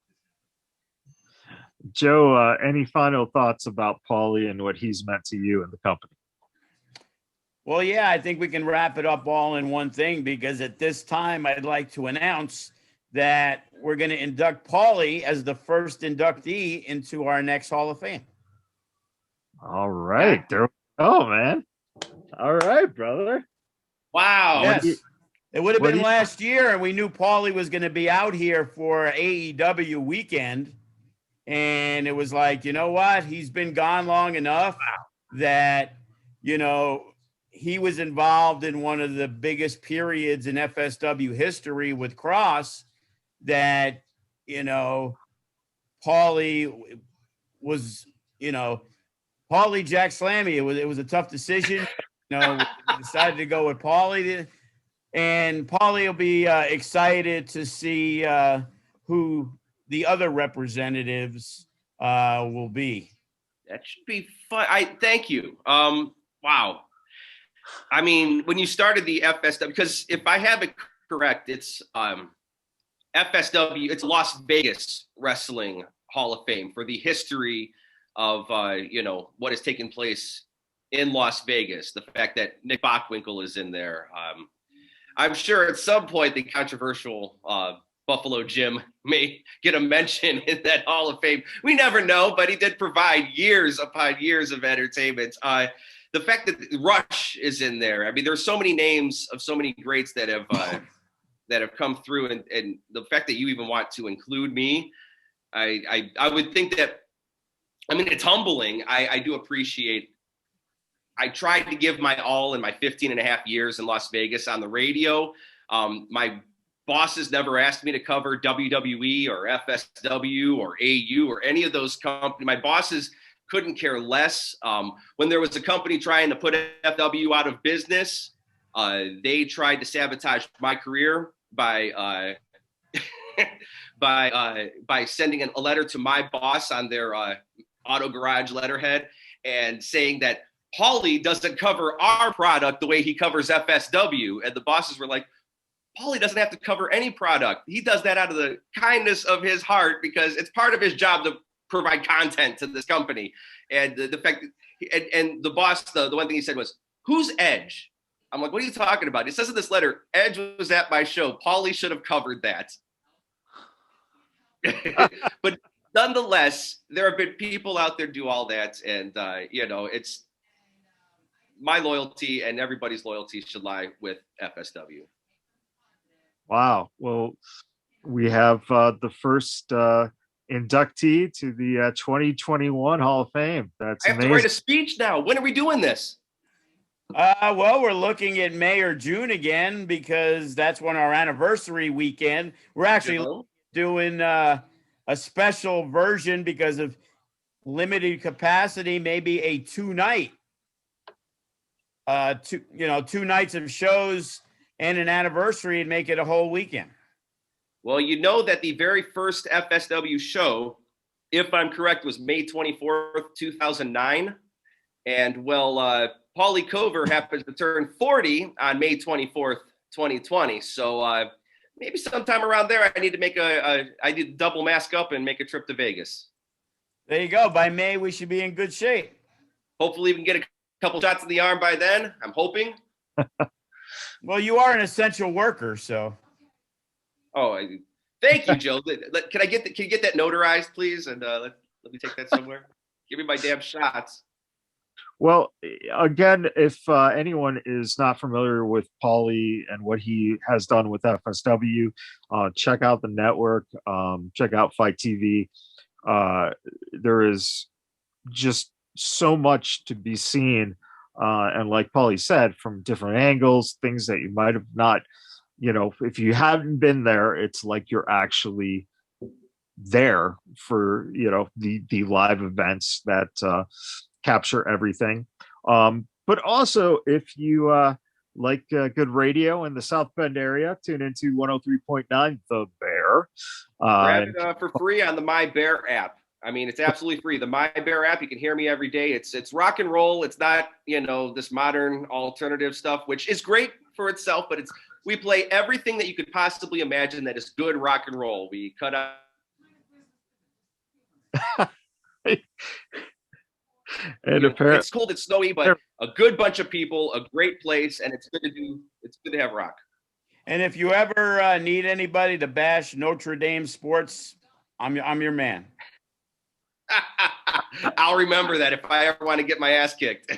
Joe, any final thoughts about Pauly and what he's meant to you and the company? Well, yeah, I think we can wrap it up all in one thing, because at this time, I'd like to announce that we're going to induct Pauly as the first inductee into our next Hall of Fame. All right. There we go, man. All right, brother. Wow. Yes. It would have been last year, and we knew Pauly was going to be out here for AEW weekend. And it was like, you know what? He's been gone long enough that, he was involved in one of the biggest periods in FSW history with Kross, that, Pauly was, Pauly, Jack Slammy. It was a tough decision. We decided to go with Pauly. And Pauly will be excited to see who the other representatives will be. That should be fun. Thank you. Wow. I mean, when you started the FSW, because if I have it correct, it's FSW, it's Las Vegas Wrestling Hall of Fame for the history of, what has taken place in Las Vegas. The fact that Nick Bockwinkel is in there. I'm sure at some point the controversial Buffalo Jim may get a mention in that Hall of Fame. We never know, but he did provide years upon years of entertainment. The fact that Rush is in there. I mean, there's so many names of so many greats that have come through, and the fact that you even want to include me, I would think that, I mean, it's humbling. I do appreciate. I tried to give my all in my 15 and a half years in Las Vegas on the radio. My bosses never asked me to cover WWE or FSW or AU or any of those companies. My bosses couldn't care less. When there was a company trying to put FW out of business, they tried to sabotage my career by by sending a letter to my boss on their auto garage letterhead and saying that Pauly doesn't cover our product the way he covers FSW. And the bosses were like, Pauly doesn't have to cover any product. He does that out of the kindness of his heart because it's part of his job to provide content to this company. And the fact that, and the boss, the one thing he said was, who's Edge? I'm like, what are you talking about? It says in this letter, Edge was at my show. Pauly should have covered that. But nonetheless, there have been people out there do all that. And, it's my loyalty and everybody's loyalty should lie with FSW. Wow. Well, we have the first inductee to the 2021 Hall of Fame. That's I have amazing. to write a speech now. When are we doing this? Well, we're looking at May or June again because that's when our anniversary weekend. We're actually doing a special version because of limited capacity, maybe a 2-night two nights of shows and an anniversary and make it a whole weekend. Well, you know that the very first FSW show, if I'm correct, was May 24th, 2009. And well, Pauly Kover happens to turn 40 on May 24th, 2020. So maybe sometime around there, I need to double mask up and make a trip to Vegas. There you go. By May, we should be in good shape. Hopefully we can get a couple shots in the arm by then. I'm hoping. Well, you are an essential worker, so. Oh, thank you, Joe. Can you get that notarized, please? And let me take that somewhere. Give me my damn shots. Well, again, if anyone is not familiar with Pauly and what he has done with FSW, check out the network, check out Fight TV. There is just so much to be seen. And like Pauly said, from different angles, things that you might have not, if you haven't been there, it's like you're actually there for, the live events that capture everything. But also, if you like good radio in the South Bend area, tune into 103.9 The Bear. Grab it for free on the My Bear app. I mean, it's absolutely free. The My Bear app, you can hear me every day. It's rock and roll. It's not, this modern alternative stuff, which is great for itself, but we play everything that you could possibly imagine that is good rock and roll. We cut out. And apparently it's cold, it's snowy, but a good bunch of people, a great place, and it's good to have rock. And if you ever need anybody to bash Notre Dame sports, I'm your man. I'll remember that if I ever want to get my ass kicked.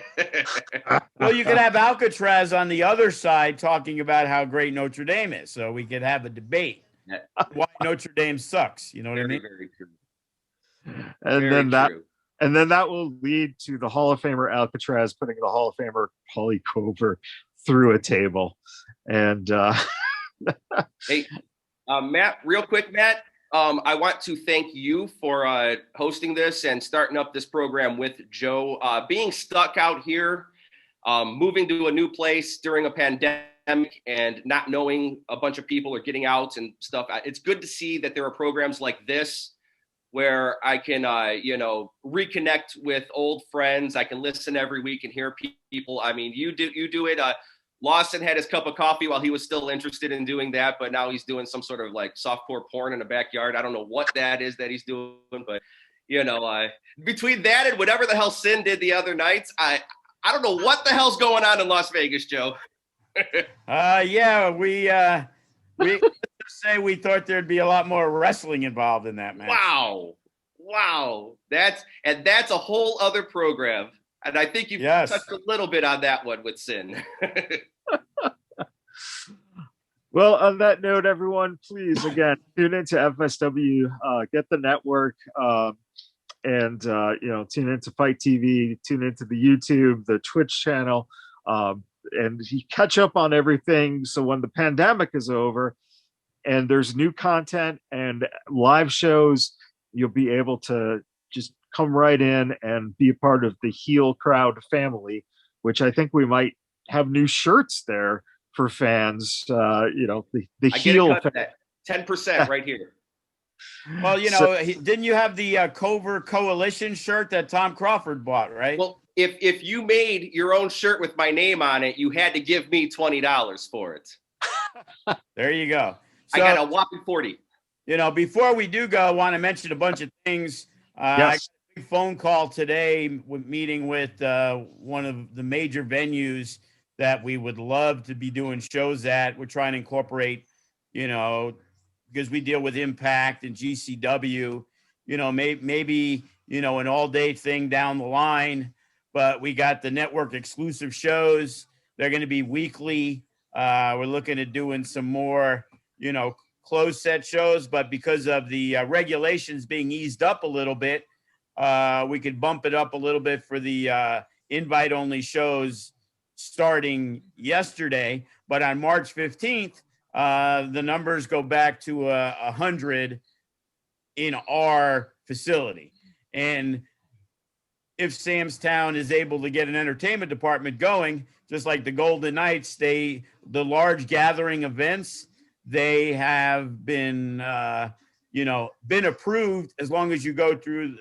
Well, you could have Alcatraz on the other side talking about how great Notre Dame is, so we could have a debate why Notre Dame sucks. You know what I mean? Very true. And then that will lead to the Hall of Famer Alcatraz putting the Hall of Famer Pauly Kover through a table. And hey, Matt, real quick, Matt, I want to thank you for hosting this and starting up this program with Joe. Being stuck out here, moving to a new place during a pandemic and not knowing a bunch of people are getting out and stuff. It's good to see that there are programs like this where I can, reconnect with old friends. I can listen every week and hear people. I mean, you do it. Lawson had his cup of coffee while he was still interested in doing that, but now he's doing some sort of like softcore porn in the backyard. I don't know what that is that he's doing, but between that and whatever the hell Sin did the other nights, I don't know what the hell's going on in Las Vegas, Joe. Yeah, we say we thought there'd be a lot more wrestling involved in that match. Wow. That's a whole other program. And I think you've touched a little bit on that one with Sin. Well, on that note, everyone, please, again, tune into FSW, get the network, and tune into Fight TV, tune into the YouTube, the Twitch channel, and catch up on everything. So when the pandemic is over and there's new content and live shows, you'll be able to just come right in and be a part of the Heel Crowd family, which I think we might have new shirts there for fans. The Heel 10% right here. Well, didn't you have the Kover Coalition shirt that Tom Crawford bought, right? Well, if you made your own shirt with my name on it, you had to give me $20 for it. There you go. So, I got a whopping 40. Before we do go, I want to mention a bunch of things. I got a big phone call today with meeting with one of the major venues that we would love to be doing shows at. We're trying to incorporate, because we deal with Impact and GCW, maybe, an all-day thing down the line. But we got the network exclusive shows. They're going to be weekly. We're looking at doing some more, closed set shows, but because of the regulations being eased up a little bit, we could bump it up a little bit for the invite only shows starting yesterday. But on March 15th, the numbers go back to 100 in our facility. And if Sam's Town is able to get an entertainment department going, just like the Golden Knights, the large gathering events, they have been, been approved as long as you go through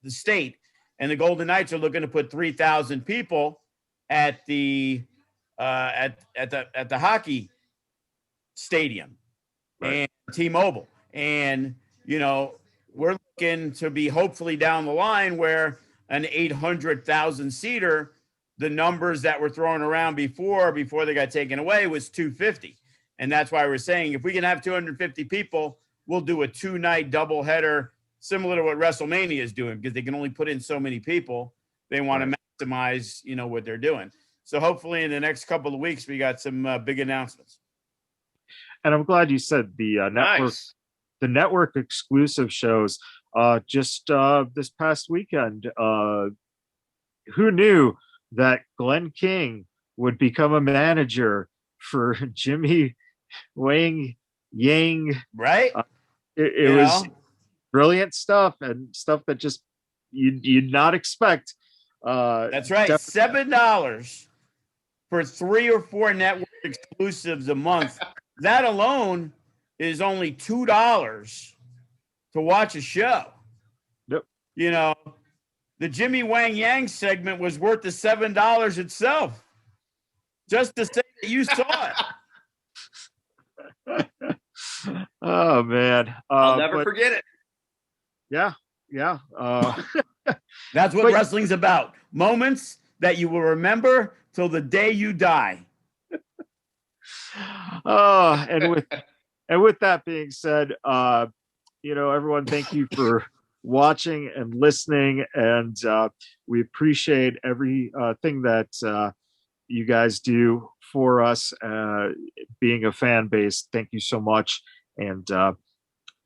the state. And the Golden Knights are looking to put 3,000 people at the hockey stadium, right, and T-Mobile. And, we're looking to be hopefully down the line where an 800,000 seater, the numbers that were thrown around before they got taken away, was 250. And that's why we're saying if we can have 250 people, we'll do a 2-night doubleheader, similar to what WrestleMania is doing, because they can only put in so many people. They want to maximize, what they're doing. So hopefully in the next couple of weeks, we got some big announcements. And I'm glad you said the network. Nice. The network exclusive shows just this past weekend. Who knew that Glenn King would become a manager for Jimmy Wang Yang? Right. It was brilliant stuff, and stuff that just you'd not expect. That's right. $7 for 3 or 4 network exclusives a month. That alone is only $2 to watch a show. Yep. The Jimmy Wang Yang segment was worth the $7 itself, just to say that you saw it. Oh man, I'll never forget it. Yeah. That's what wrestling's about. Moments that you will remember till the day you die. And with that being said, everyone, thank you for watching and listening, and we appreciate everything that you guys do for us, being a fan base. Thank you so much, and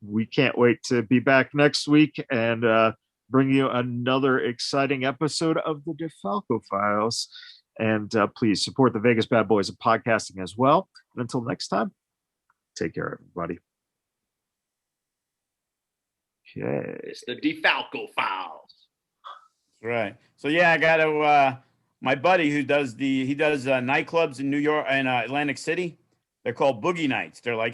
we can't wait to be back next week and bring you another exciting episode of the DeFalco Files. And please support the Vegas Bad Boys of podcasting as well. And until next time, take care, everybody. Okay. It's the DeFalco Files. That's right. So yeah, I got to my buddy who does nightclubs in New York and Atlantic City. They're called Boogie Nights. They're like